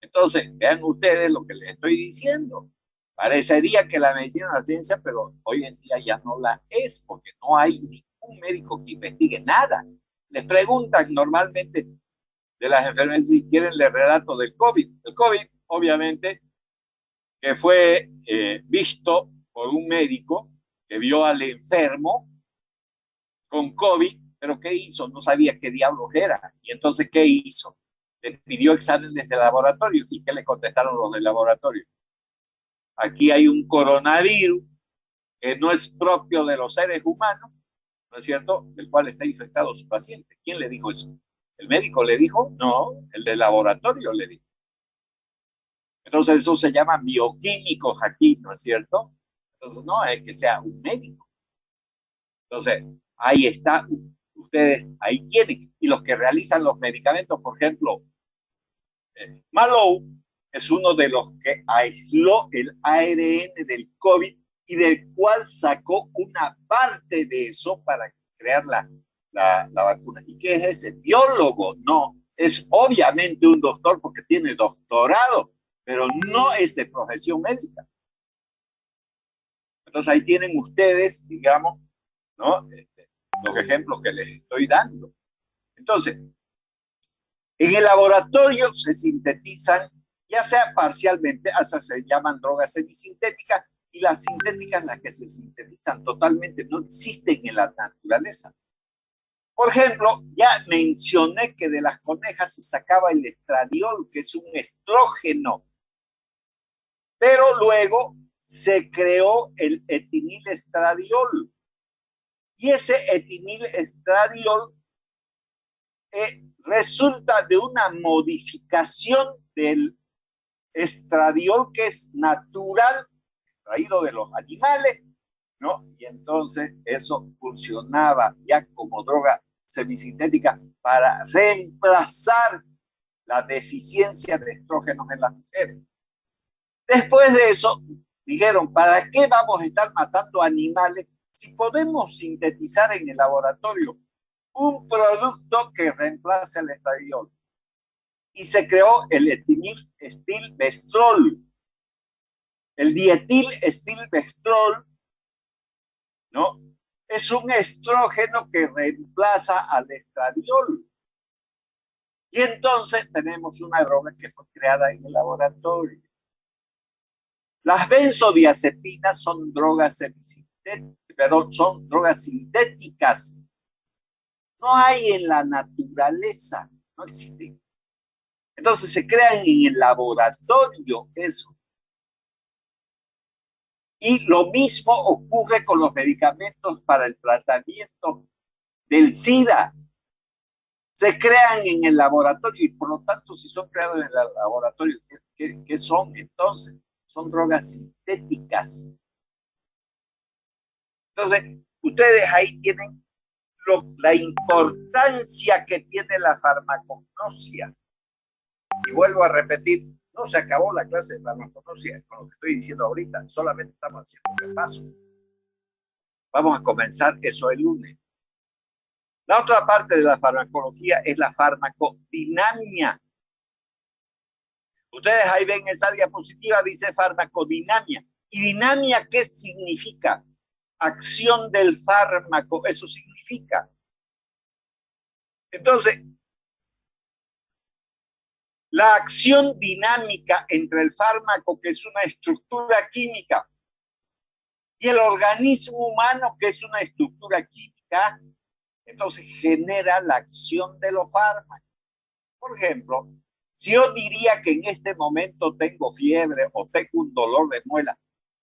Speaker 1: Entonces, vean ustedes lo que les estoy diciendo. Parecería que la medicina es una ciencia, pero hoy en día ya no la es, porque no hay ningún médico que investigue nada. Les preguntan normalmente de las enfermedades, si quieren les relato del COVID. El COVID, obviamente, que fue visto por un médico que vio al enfermo con COVID, pero ¿qué hizo? No sabía qué diablos era. Y entonces, ¿qué hizo? Le pidió exámenes de laboratorio. ¿Y qué le contestaron los del laboratorio? Aquí hay un coronavirus que no es propio de los seres humanos, ¿no es cierto?, del cual está infectado su paciente. ¿Quién le dijo eso? ¿El médico le dijo? No, el del laboratorio le dijo. Entonces eso se llama bioquímicos aquí, ¿no es cierto? Entonces no es que sea un médico. Entonces ahí está, ustedes ahí tienen. Y los que realizan los medicamentos, por ejemplo, Mallow es uno de los que aisló el ARN del COVID y del cual sacó una parte de eso para crear la vacuna. ¿Y qué es ese? Biólogo, no. Es obviamente un doctor porque tiene doctorado, pero no es de profesión médica. Entonces ahí tienen ustedes, digamos, ¿no?, los ejemplos que les estoy dando. Entonces, en el laboratorio se sintetizan, ya sea parcialmente, hasta se llaman drogas semisintéticas, y las sintéticas, las que se sintetizan totalmente, no existen en la naturaleza. Por ejemplo, ya mencioné que de las conejas se sacaba el estradiol, que es un estrógeno, pero luego se creó el etinilestradiol. Y ese etinilestradiol resulta de una modificación del estradiol que es natural, traído de los animales, ¿no? Y entonces eso funcionaba ya como droga semisintética para reemplazar la deficiencia de estrógenos en las mujeres. Después de eso, dijeron, ¿para qué vamos a estar matando animales si podemos sintetizar en el laboratorio un producto que reemplace el estradiol? Y se creó el etilestilbestrol. El dietilestilbestrol, ¿no?, es un estrógeno que reemplaza al estradiol. Y entonces tenemos una droga que fue creada en el laboratorio. Las benzodiazepinas son drogas semisintéticas, perdón, son drogas sintéticas. No hay en la naturaleza, no existe. Entonces se crean en el laboratorio eso. Y lo mismo ocurre con los medicamentos para el tratamiento del SIDA. Se crean en el laboratorio y por lo tanto, si son creados en el laboratorio, ¿qué son entonces? Son drogas sintéticas. Entonces, ustedes ahí tienen la importancia que tiene la farmacognosia. Y vuelvo a repetir, no se acabó la clase de farmacognosia con lo que estoy diciendo ahorita, solamente estamos haciendo un repaso. Vamos a comenzar eso el lunes. La otra parte de la farmacología es la farmacodinamia. Ustedes ahí ven esa diapositiva, dice farmacodinamia. ¿Y dinamia qué significa? Acción del fármaco, eso significa. Entonces, la acción dinámica entre el fármaco, que es una estructura química, y el organismo humano, que es una estructura química, entonces genera la acción de los fármacos. Por ejemplo, si yo diría que en este momento tengo fiebre o tengo un dolor de muela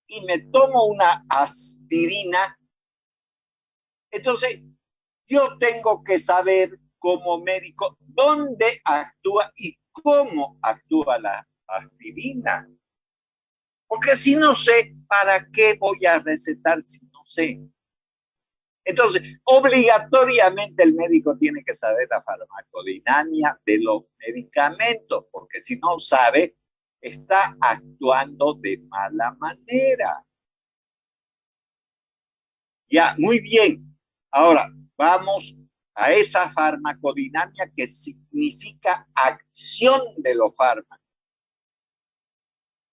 Speaker 1: y me tomo una aspirina, entonces yo tengo que saber como médico dónde actúa y cómo actúa la aspirina. Porque si no sé, ¿para qué voy a recetar si no sé? Entonces, obligatoriamente el médico tiene que saber la farmacodinamia de los medicamentos, porque si no sabe, está actuando de mala manera. Ya, muy bien. Ahora, vamos a esa farmacodinamia que significa acción de los fármacos.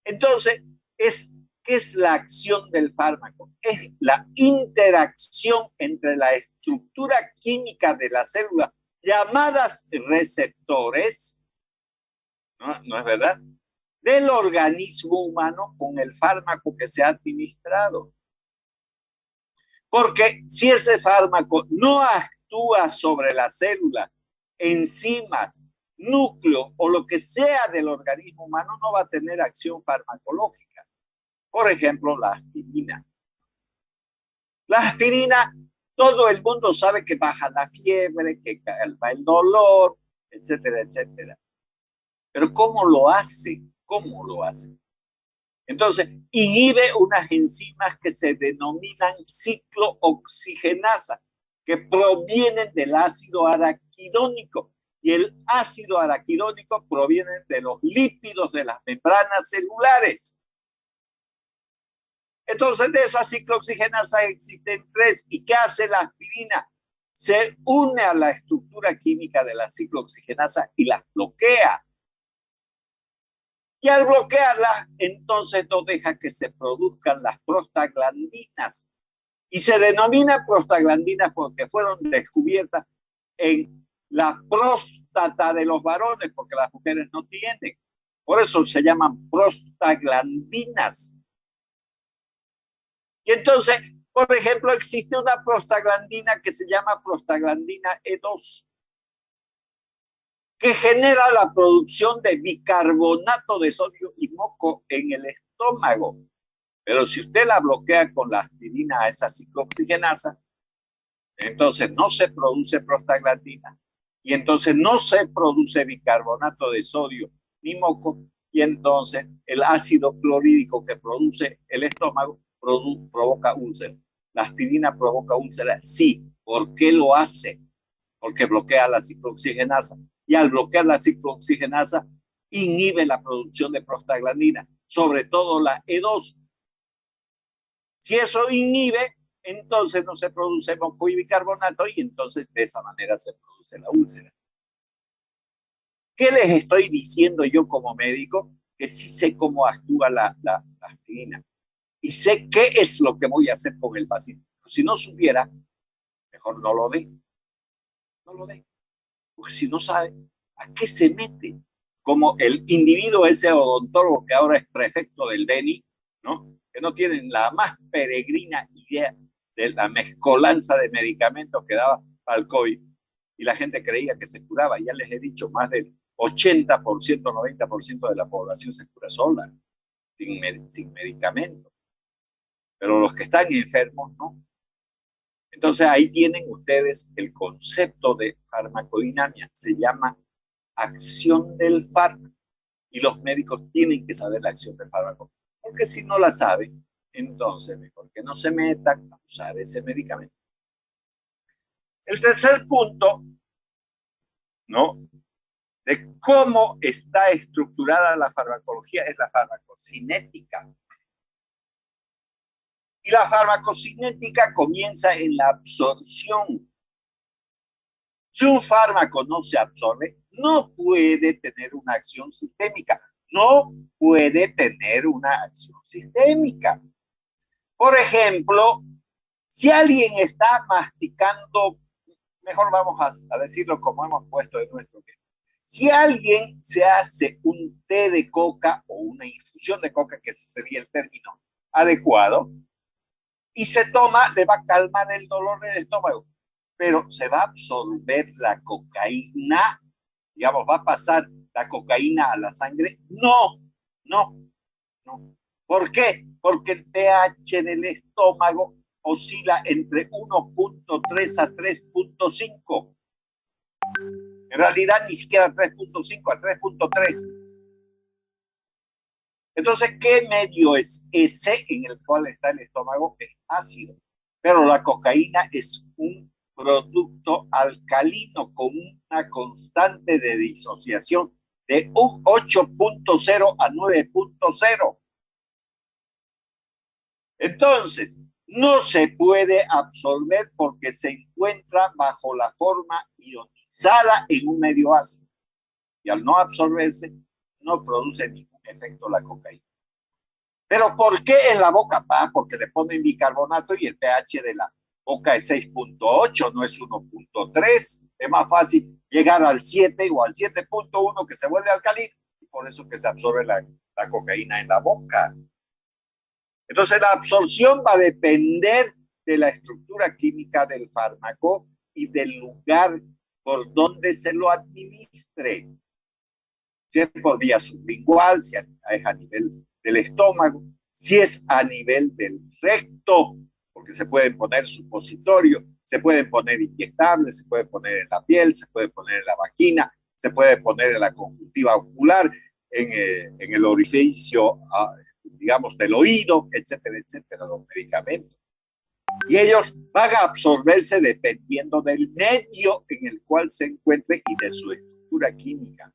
Speaker 1: Entonces, ¿qué es la acción del fármaco? Es la interacción entre la estructura química de la célula, llamadas receptores, ¿no es verdad?, del organismo humano con el fármaco que se ha administrado. Porque si ese fármaco no actúa sobre las células, enzimas, núcleo o lo que sea del organismo humano, no va a tener acción farmacológica. Por ejemplo, la aspirina. La aspirina, todo el mundo sabe que baja la fiebre, que calma el dolor, etcétera, etcétera. Pero ¿cómo lo hace? ¿Cómo lo hace? Entonces, inhibe unas enzimas que se denominan ciclooxigenasa, que provienen del ácido araquidónico. Y el ácido araquidónico proviene de los lípidos de las membranas celulares. Entonces, de esa ciclooxigenasa existen tres. ¿Y qué hace la aspirina? Se une a la estructura química de la ciclooxigenasa y las bloquea. Y al bloquearla, entonces no deja que se produzcan las prostaglandinas. Y se denomina prostaglandinas porque fueron descubiertas en la próstata de los varones, porque las mujeres no tienen. Por eso se llaman prostaglandinas. Y entonces, por ejemplo, existe una prostaglandina que se llama prostaglandina E2, que genera la producción de bicarbonato de sodio y moco en el estómago. Pero si usted la bloquea con la aspirina a esa ciclooxigenasa, entonces no se produce prostaglandina y entonces no se produce bicarbonato de sodio ni moco y entonces el ácido clorhídrico que produce el estómago provoca úlceras. La aspirina provoca úlceras, sí. ¿Por qué lo hace? Porque bloquea la ciclooxigenasa. Y al bloquear la ciclooxigenasa, inhibe la producción de prostaglandina, sobre todo la E2. Si eso inhibe, entonces no se produce moco y bicarbonato y entonces de esa manera se produce la úlcera. ¿Qué les estoy diciendo yo como médico? Que sí sé cómo actúa la aspirina y sé qué es lo que voy a hacer con el paciente. Pero si no supiera, mejor no lo dé. No lo dé. Porque si no sabe, ¿a qué se mete? Como el individuo ese odontólogo que ahora es prefecto del Beni, ¿no? Que no tienen la más peregrina idea de la mezcolanza de medicamentos que daba para el COVID. Y la gente creía que se curaba. Ya les he dicho, más del 80%, 90% de la población se cura sola, sin medicamentos. Pero los que están enfermos, no. Entonces ahí tienen ustedes el concepto de farmacodinamia. Se llama acción del fármaco. Y los médicos tienen que saber la acción del fármaco. Porque si no la saben, entonces mejor que no se meta a usar ese medicamento. El tercer punto, ¿no?, de cómo está estructurada la farmacología es la farmacocinética. Y la farmacocinética comienza en la absorción. Si un fármaco no se absorbe, no puede tener una acción sistémica. No puede tener una acción sistémica. Por ejemplo, si alguien está masticando, mejor vamos a decirlo como hemos puesto en nuestro ejemplo. Si alguien se hace un té de coca o una infusión de coca, que ese sería el término adecuado, y se toma, le va a calmar el dolor del estómago, pero se va a absorber la cocaína, digamos, va a pasar la cocaína a la sangre. No, no, no. ¿Por qué? Porque el pH del estómago oscila entre 1.3 a 3.5. En realidad ni siquiera 3.5 a 3.3. Entonces, ¿qué medio es ese en el cual está el estómago? Es ácido. Pero la cocaína es un producto alcalino con una constante de disociación de un 8.0 a 9.0. Entonces, no se puede absorber porque se encuentra bajo la forma ionizada en un medio ácido. Y al no absorberse, no produce ningún efecto la cocaína. ¿Pero por qué en la boca? Porque le ponen bicarbonato y el pH de la boca es 6.8, no es 1.3. Es más fácil llegar al 7 o al 7.1 que se vuelve alcalino, y por eso que se absorbe la cocaína en la boca. Entonces la absorción va a depender de la estructura química del fármaco y del lugar por donde se lo administre. Si es por vía sublingual, si es a nivel del estómago, si es a nivel del recto, porque se pueden poner supositorios, se pueden poner inyectables, se puede poner en la piel, se puede poner en la vagina, se puede poner en la conjuntiva ocular, en el orificio, digamos, del oído, etcétera, etcétera, los medicamentos. Y ellos van a absorberse dependiendo del medio en el cual se encuentre y de su estructura química.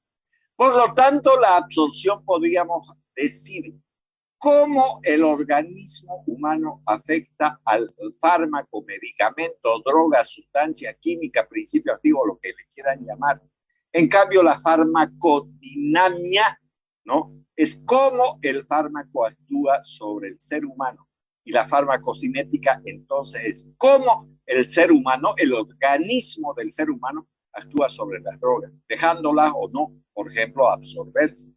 Speaker 1: Por lo tanto, la absorción podríamos decir cómo el organismo humano afecta al fármaco, medicamento, droga, sustancia química, principio activo, lo que le quieran llamar. En cambio, la farmacodinamia, ¿no?, es cómo el fármaco actúa sobre el ser humano. Y la farmacocinética, entonces, es cómo el ser humano, el organismo del ser humano, actúa sobre las drogas, dejándolas o no, por ejemplo, absorberse.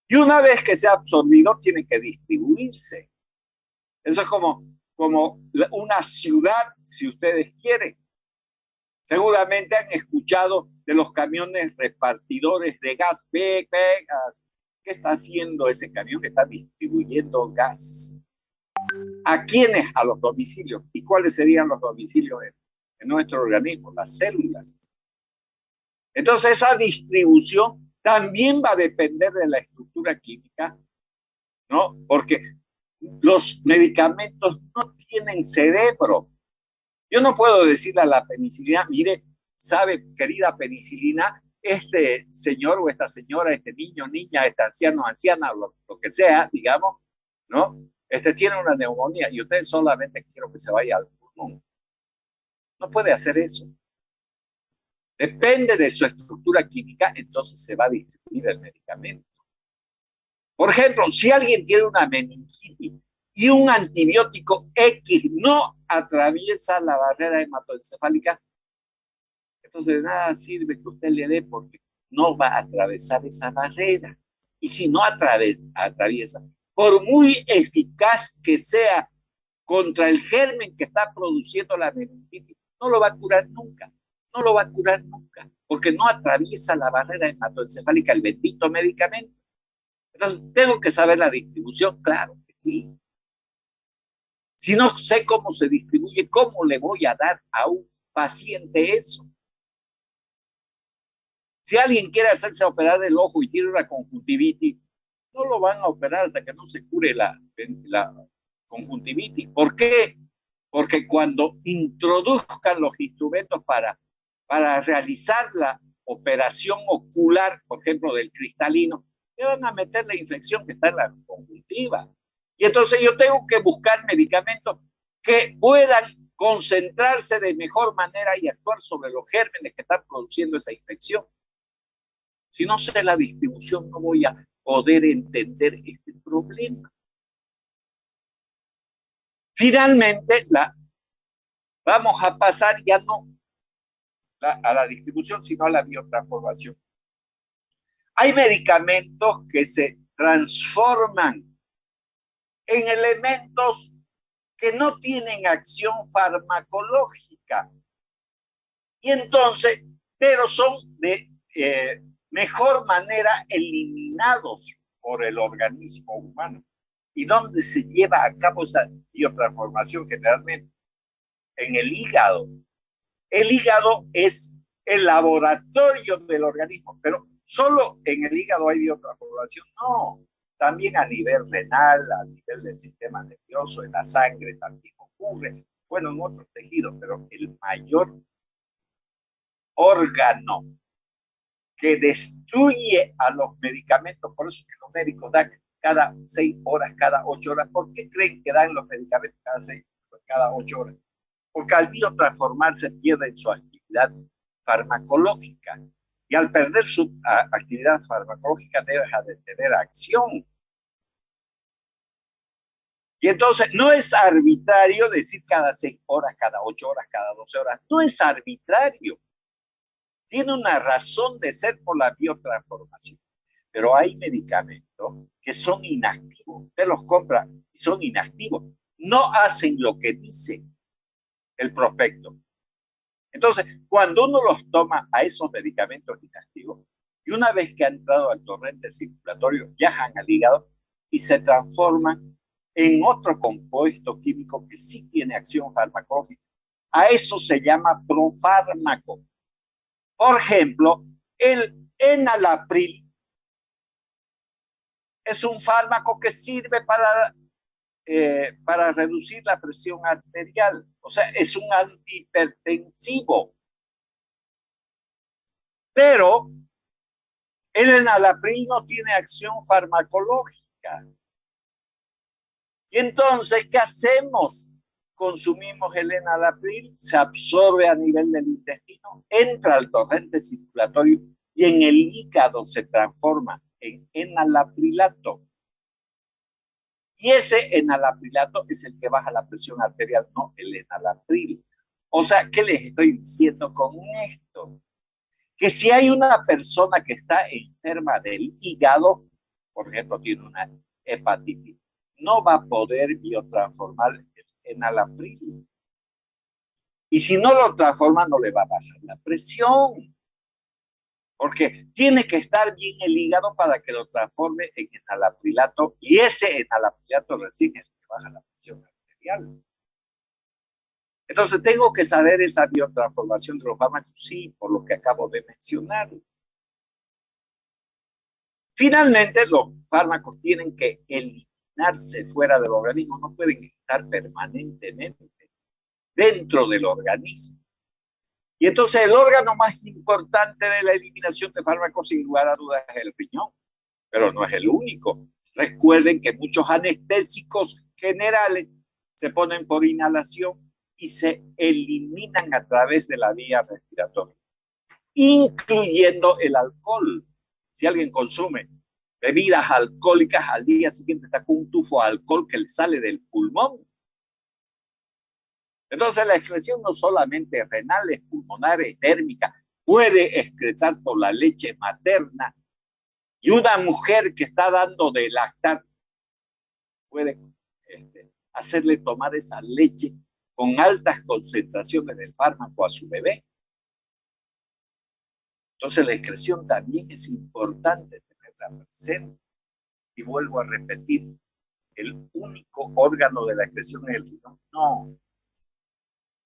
Speaker 1: Y una vez que se ha absorbido, tiene que distribuirse. Eso es como una ciudad, si ustedes quieren. Seguramente han escuchado de los camiones repartidores de gas. Gas. ¿Qué está haciendo ese camión? Está distribuyendo gas. ¿A quiénes? A los domicilios. ¿Y cuáles serían los domicilios en nuestro organismo? Las células. Entonces, esa distribución también va a depender de la estructura química, ¿no? Porque los medicamentos no tienen cerebro. Yo no puedo decirle a la penicilina, mire, sabe, querida penicilina, este señor o esta señora, este niño, niña, este anciano, anciana, lo que sea, digamos, ¿no? Tiene una neumonía y usted solamente quiero que se vaya al pulmón. No puede hacer eso. Depende de su estructura química, entonces se va a distribuir el medicamento. Por ejemplo, si alguien tiene una meningitis y un antibiótico X no atraviesa la barrera hematoencefálica, entonces de nada sirve que usted le dé porque no va a atravesar esa barrera. Y si no atraviesa, por muy eficaz que sea contra el germen que está produciendo la meningitis, no lo va a curar nunca. No lo va a curar nunca, porque no atraviesa la barrera hematoencefálica el bendito medicamento. Entonces, ¿tengo que saber la distribución? Claro que sí. Si no sé cómo se distribuye, ¿cómo le voy a dar a un paciente eso? Si alguien quiere hacerse operar el ojo y tiene una conjuntivitis, no lo van a operar hasta que no se cure la conjuntivitis. ¿Por qué? Porque cuando introduzcan los instrumentos para realizar la operación ocular, por ejemplo, del cristalino, le van a meter la infección que está en la conjuntiva. Y entonces yo tengo que buscar medicamentos que puedan concentrarse de mejor manera y actuar sobre los gérmenes que están produciendo esa infección. Si no sé la distribución, no voy a poder entender este problema. Finalmente, vamos a pasar ya no a la distribución, sino a la biotransformación. Hay medicamentos que se transforman en elementos que no tienen acción farmacológica. Y entonces, pero son de mejor manera eliminados por el organismo humano. ¿Y dónde se lleva a cabo esa biotransformación? Generalmente en el hígado. El hígado es el laboratorio del organismo, pero solo en el hígado hay biotransformación. No, también a nivel renal, a nivel del sistema nervioso, en la sangre también ocurre. Bueno, en otros tejidos, pero el mayor órgano que destruye a los medicamentos, por eso es que los médicos dan cada 6 horas, cada 8 horas. ¿Por qué creen que dan los medicamentos cada 8 horas? Porque al biotransformarse pierden su actividad farmacológica. Y al perder su actividad farmacológica deja de tener acción. Y entonces no es arbitrario decir cada 6 horas, cada 8 horas, cada 12 horas. No es arbitrario. Tiene una razón de ser por la biotransformación. Pero hay medicamentos que son inactivos. Usted los compra y son inactivos. No hacen lo que dice el prospecto. Entonces, cuando uno los toma a esos medicamentos inactivos, y una vez que han entrado al torrente circulatorio, viajan al hígado y se transforman en otro compuesto químico que sí tiene acción farmacológica. A eso se llama profármaco. Por ejemplo, el enalapril es un fármaco que sirve para reducir la presión arterial. O sea, es un antihipertensivo. Pero el enalapril no tiene acción farmacológica. Y entonces, ¿qué hacemos? Consumimos el enalapril, se absorbe a nivel del intestino, entra al torrente circulatorio y en el hígado se transforma en enalaprilato. Y ese enalaprilato es el que baja la presión arterial, no el enalapril. O sea, ¿qué les estoy diciendo con esto? Que si hay una persona que está enferma del hígado, por ejemplo, tiene una hepatitis, no va a poder biotransformar el enalapril. Y si no lo transforma, no le va a bajar la presión. Porque tiene que estar bien el hígado para que lo transforme en enalaprilato. Y ese enalaprilato recién es el que baja la presión arterial. Entonces, ¿tengo que saber esa biotransformación de los fármacos? Sí, por lo que acabo de mencionar. Finalmente, los fármacos tienen que eliminarse fuera del organismo, no pueden estar permanentemente dentro del organismo. Y entonces el órgano más importante de la eliminación de fármacos, sin lugar a dudas, es el riñón, pero no es el único. Recuerden que muchos anestésicos generales se ponen por inhalación y se eliminan a través de la vía respiratoria, incluyendo el alcohol. Si alguien consume bebidas alcohólicas, al día siguiente está con un tufo de alcohol que le sale del pulmón. Entonces la excreción no solamente renal, es pulmonar, es térmica, puede excretar por la leche materna. Y una mujer que está dando de lactar puede hacerle tomar esa leche con altas concentraciones del fármaco a su bebé. Entonces la excreción también es importante tenerla presente. Y vuelvo a repetir, el único órgano de la excreción es el riñón. No.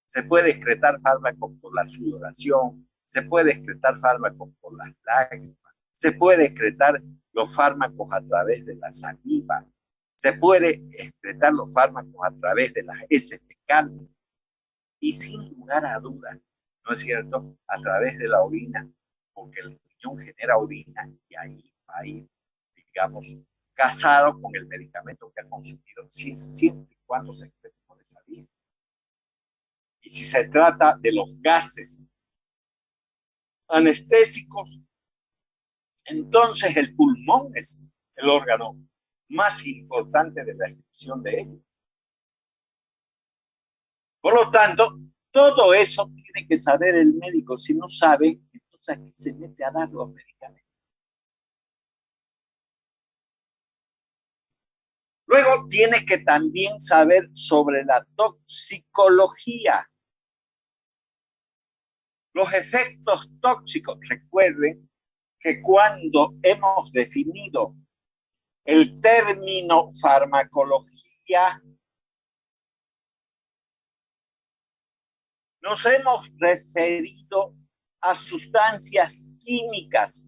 Speaker 1: Se puede excretar fármacos por la sudoración, se puede excretar fármacos por las lágrimas, Se puede excretar los fármacos a través de la saliva. Se puede excretar los fármacos a través de las heces fecales. Y sin lugar a dudas, ¿no es cierto?, a través de la orina, porque el riñón genera orina y ahí va a ir, digamos, casado con el medicamento que ha consumido, siempre y cuando se excrete por esa vía. Y si se trata de los gases anestésicos, entonces el pulmón es el órgano más importante de la excreción de ellos. Por lo tanto, todo eso tiene que saber el médico. Si no sabe, entonces aquí se mete a dar los medicamentos. Luego tiene que también saber sobre la toxicología. Los efectos tóxicos. Recuerden que cuando hemos definido el término farmacología, nos hemos referido a sustancias químicas,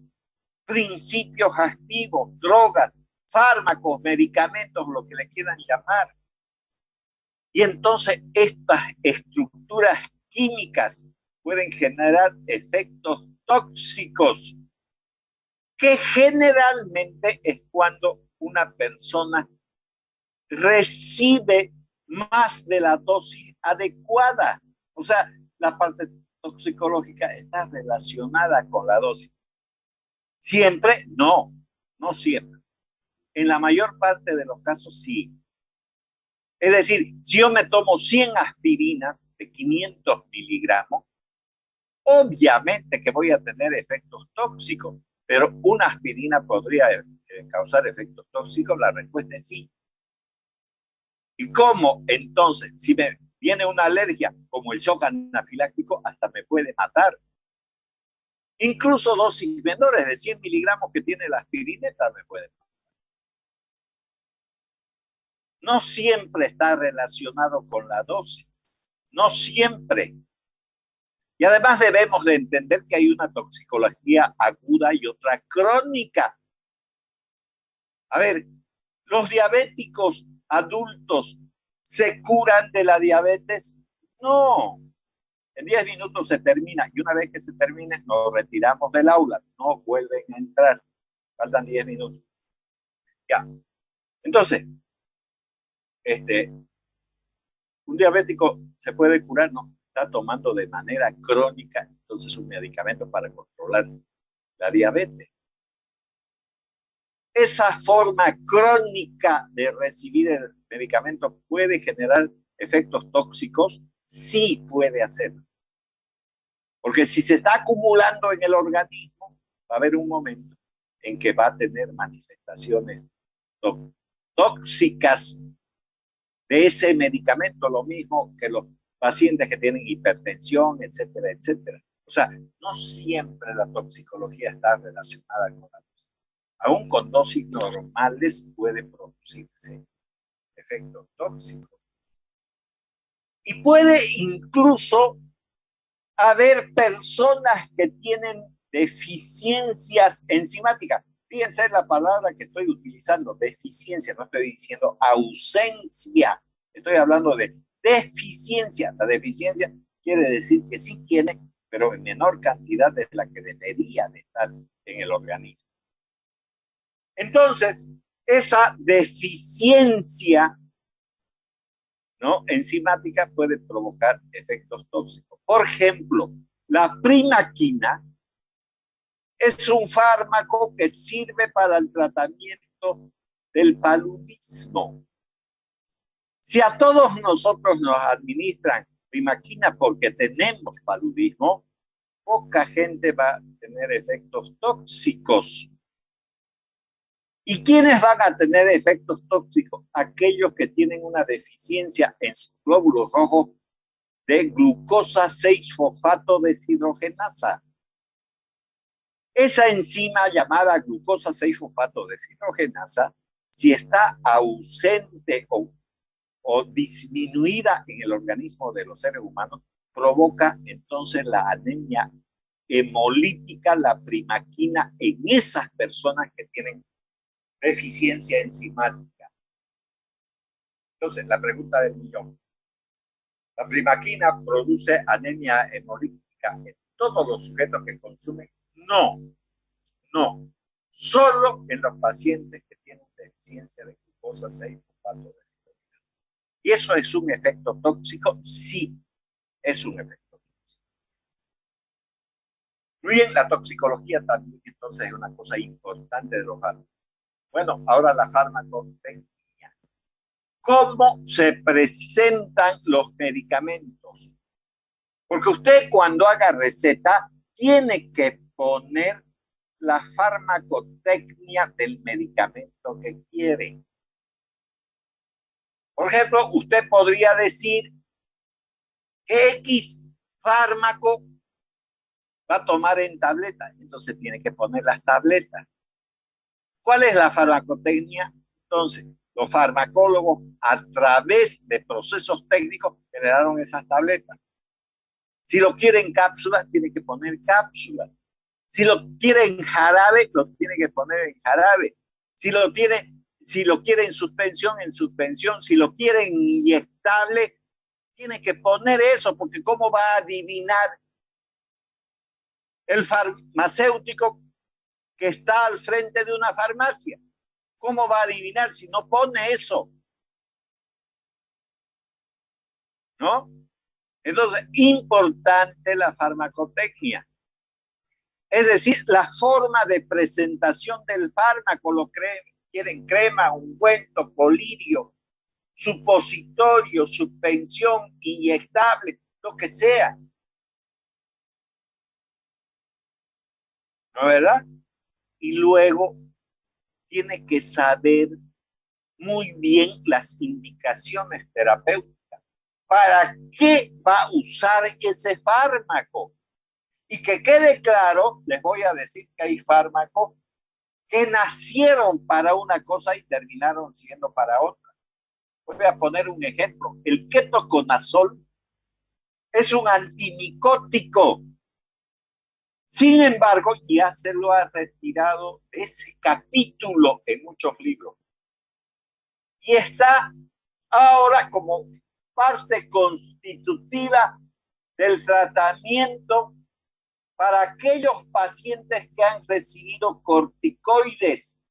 Speaker 1: principios activos, drogas, fármacos, medicamentos, lo que le quieran llamar. Y entonces estas estructuras químicas pueden generar efectos tóxicos, que generalmente es cuando una persona recibe más de la dosis adecuada. O sea, la parte toxicológica está relacionada con la dosis. Siempre, no siempre. En la mayor parte de los casos, sí. Es decir, si yo me tomo 100 aspirinas de 500 miligramos, obviamente que voy a tener efectos tóxicos, pero una aspirina podría causar efectos tóxicos. La respuesta es sí. ¿Y cómo? Entonces, si me viene una alergia, como el shock anafiláctico, hasta me puede matar. Incluso dosis menores de 100 miligramos que tiene la aspirineta me puede matar. No siempre está relacionado con la dosis. No siempre. Y además debemos de entender que hay una toxicología aguda y otra crónica. A ver, los diabéticos adultos se curan de la diabetes. No, en 10 minutos se termina y una vez que se termine nos retiramos del aula, no vuelven a entrar, faltan 10 minutos. Ya, entonces, un diabético se puede curar, no, está tomando de manera crónica entonces un medicamento para controlar la diabetes. Esa forma crónica de recibir el medicamento puede generar efectos tóxicos, sí puede hacerlo. Porque si se está acumulando en el organismo, va a haber un momento en que va a tener manifestaciones tóxicas de ese medicamento, lo mismo que los pacientes que tienen hipertensión, etcétera, etcétera. O sea, no siempre la toxicología está relacionada con la dosis. Aún con dosis normales puede producirse efectos tóxicos. Y puede incluso haber personas que tienen deficiencias enzimáticas. Fíjense en la palabra que estoy utilizando, deficiencia, no estoy diciendo ausencia, estoy hablando de deficiencia. La deficiencia quiere decir que sí tiene, pero en menor cantidad de la que debería de estar en el organismo. Entonces, esa deficiencia, ¿no?, enzimática puede provocar efectos tóxicos. Por ejemplo, la primaquina es un fármaco que sirve para el tratamiento del paludismo. Si a todos nosotros nos administran primaquina porque tenemos paludismo, poca gente va a tener efectos tóxicos. ¿Y quiénes van a tener efectos tóxicos? Aquellos que tienen una deficiencia en sus glóbulos rojos de glucosa 6-fosfato deshidrogenasa. Esa enzima llamada glucosa 6-fosfato deshidrogenasa, si está ausente o disminuida en el organismo de los seres humanos, provoca entonces la anemia hemolítica la primaquina en esas personas que tienen deficiencia enzimática. Entonces, la pregunta del millón. ¿La primaquina produce anemia hemolítica en todos los sujetos que consumen? No, no. Solo en los pacientes que tienen deficiencia de glucosa 6-fosfato deshidrogenasa. ¿Y eso es un efecto tóxico? Sí, es un efecto tóxico. Muy bien, la toxicología también entonces es una cosa importante de los fármacos. Bueno, ahora la farmacotecnia. ¿Cómo se presentan los medicamentos? Porque usted cuando haga receta tiene que poner la farmacotecnia del medicamento que quiere. Por ejemplo, usted podría decir que X fármaco va a tomar en tableta, entonces tiene que poner las tabletas. ¿Cuál es la farmacotecnia? Entonces, los farmacólogos a través de procesos técnicos generaron esas tabletas. Si lo quiere en cápsulas, tiene que poner cápsulas. Si lo quiere en jarabe, lo tiene que poner en jarabe. Si lo quiere en suspensión, en suspensión. Si lo quiere en inyectable, tiene que poner eso, porque ¿cómo va a adivinar el farmacéutico que está al frente de una farmacia? ¿Cómo va a adivinar si no pone eso? ¿No? Entonces, importante la farmacotecnia. Es decir, la forma de presentación del fármaco, quieren crema, ungüento, colirio, supositorio, suspensión, inyectable, lo que sea. ¿No es verdad? Y luego tiene que saber muy bien las indicaciones terapéuticas. ¿Para qué va a usar ese fármaco? Y que quede claro, les voy a decir que hay fármacos que nacieron para una cosa y terminaron siendo para otra. Voy a poner un ejemplo. El ketoconazol es un antimicótico. Sin embargo, ya se lo ha retirado de ese capítulo en muchos libros. Y está ahora como parte constitutiva del tratamiento para aquellos pacientes que han recibido corticoides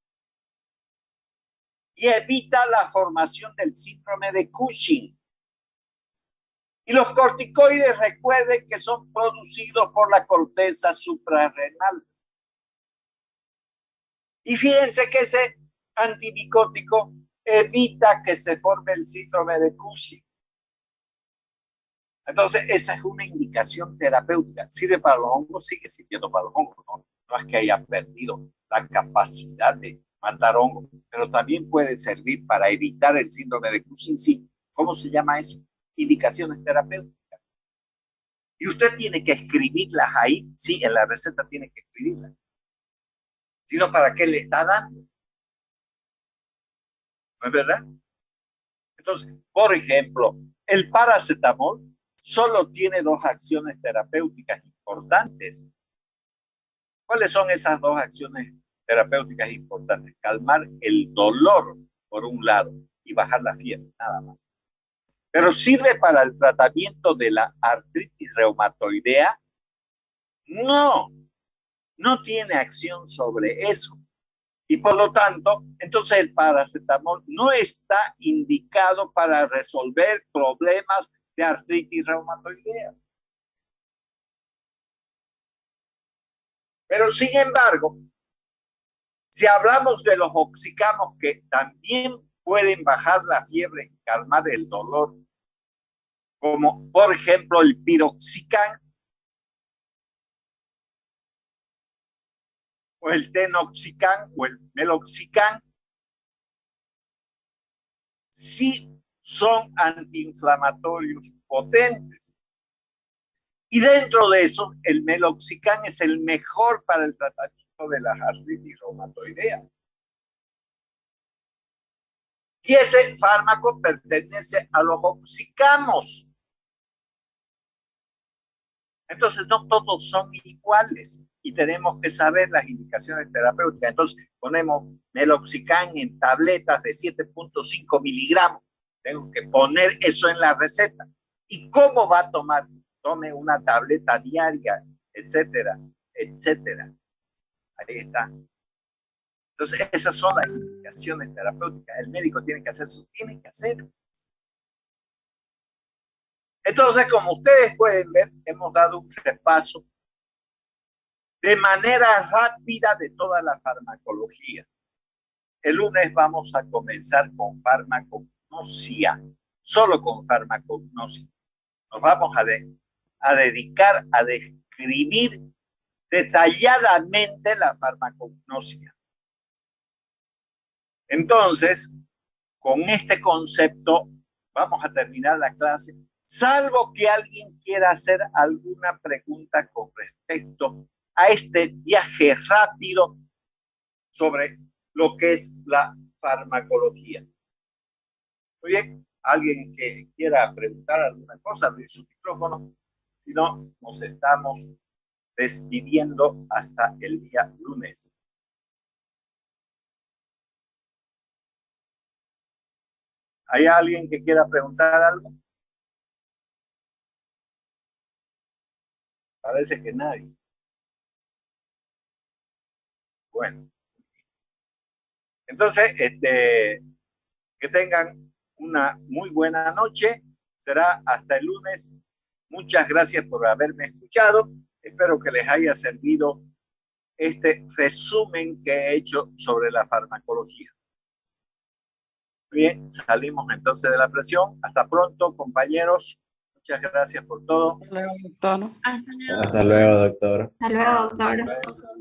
Speaker 1: y evita la formación del síndrome de Cushing. Y los corticoides, recuerden que son producidos por la corteza suprarrenal. Y fíjense que ese antimicótico evita que se forme el síndrome de Cushing. Entonces, esa es una indicación terapéutica. ¿Sirve para los hongos? Sigue sirviendo para los hongos, ¿no? No es que haya perdido la capacidad de matar hongos, pero también puede servir para evitar el síndrome de Cushing, sí. ¿Cómo se llama eso? Indicaciones terapéuticas. Y usted tiene que escribirlas ahí, sí, en la receta tiene que escribirlas. Si no, ¿para qué le está dando? ¿No es verdad? Entonces, por ejemplo, el paracetamol solo tiene dos acciones terapéuticas importantes. ¿Cuáles son esas dos acciones terapéuticas importantes? Calmar el dolor, por un lado, y bajar la fiebre, nada más. Pero ¿sirve para el tratamiento de la artritis reumatoidea? No, no tiene acción sobre eso. Y por lo tanto, entonces el paracetamol no está indicado para resolver problemas de artritis reumatoidea. Pero sin embargo, si hablamos de los oxicamos que también pueden bajar la fiebre y calmar el dolor, como por ejemplo el piroxicam o el tenoxicam o el meloxicam, sí son antiinflamatorios potentes. Y dentro de eso, el meloxicam es el mejor para el tratamiento de las artritis reumatoideas. Y ese fármaco pertenece a los oxicamos. Entonces, no todos son iguales y tenemos que saber las indicaciones terapéuticas. Entonces, ponemos meloxicam en tabletas de 7.5 miligramos. Tengo que poner eso en la receta. ¿Y cómo va a tomar? Tome una tableta diaria, etcétera, etcétera. Ahí está. Entonces, esas son las indicaciones terapéuticas. El médico tiene que hacer su, tiene que hacer. Entonces, como ustedes pueden ver, hemos dado un repaso de manera rápida de toda la farmacología. El lunes vamos a comenzar con farmacognosia, solo con farmacognosia. Nos vamos a dedicar a describir detalladamente la farmacognosia. Entonces, con este concepto vamos a terminar la clase, salvo que alguien quiera hacer alguna pregunta con respecto a este viaje rápido sobre lo que es la farmacología. Muy bien, alguien que quiera preguntar alguna cosa, abrir su micrófono. Si no, nos estamos despidiendo hasta el día lunes. ¿Hay alguien que quiera preguntar algo? Parece que nadie. Bueno. Entonces, que tengan una muy buena noche. Será hasta el lunes. Muchas gracias por haberme escuchado. Espero que les haya servido este resumen que he hecho sobre la farmacología. Bien, salimos entonces de la presión. Hasta pronto, compañeros. Muchas gracias por todo.
Speaker 2: Hasta luego, doctor.
Speaker 3: Hasta luego, doctor.
Speaker 4: Hasta luego, doctor.
Speaker 1: Hasta luego, doctor.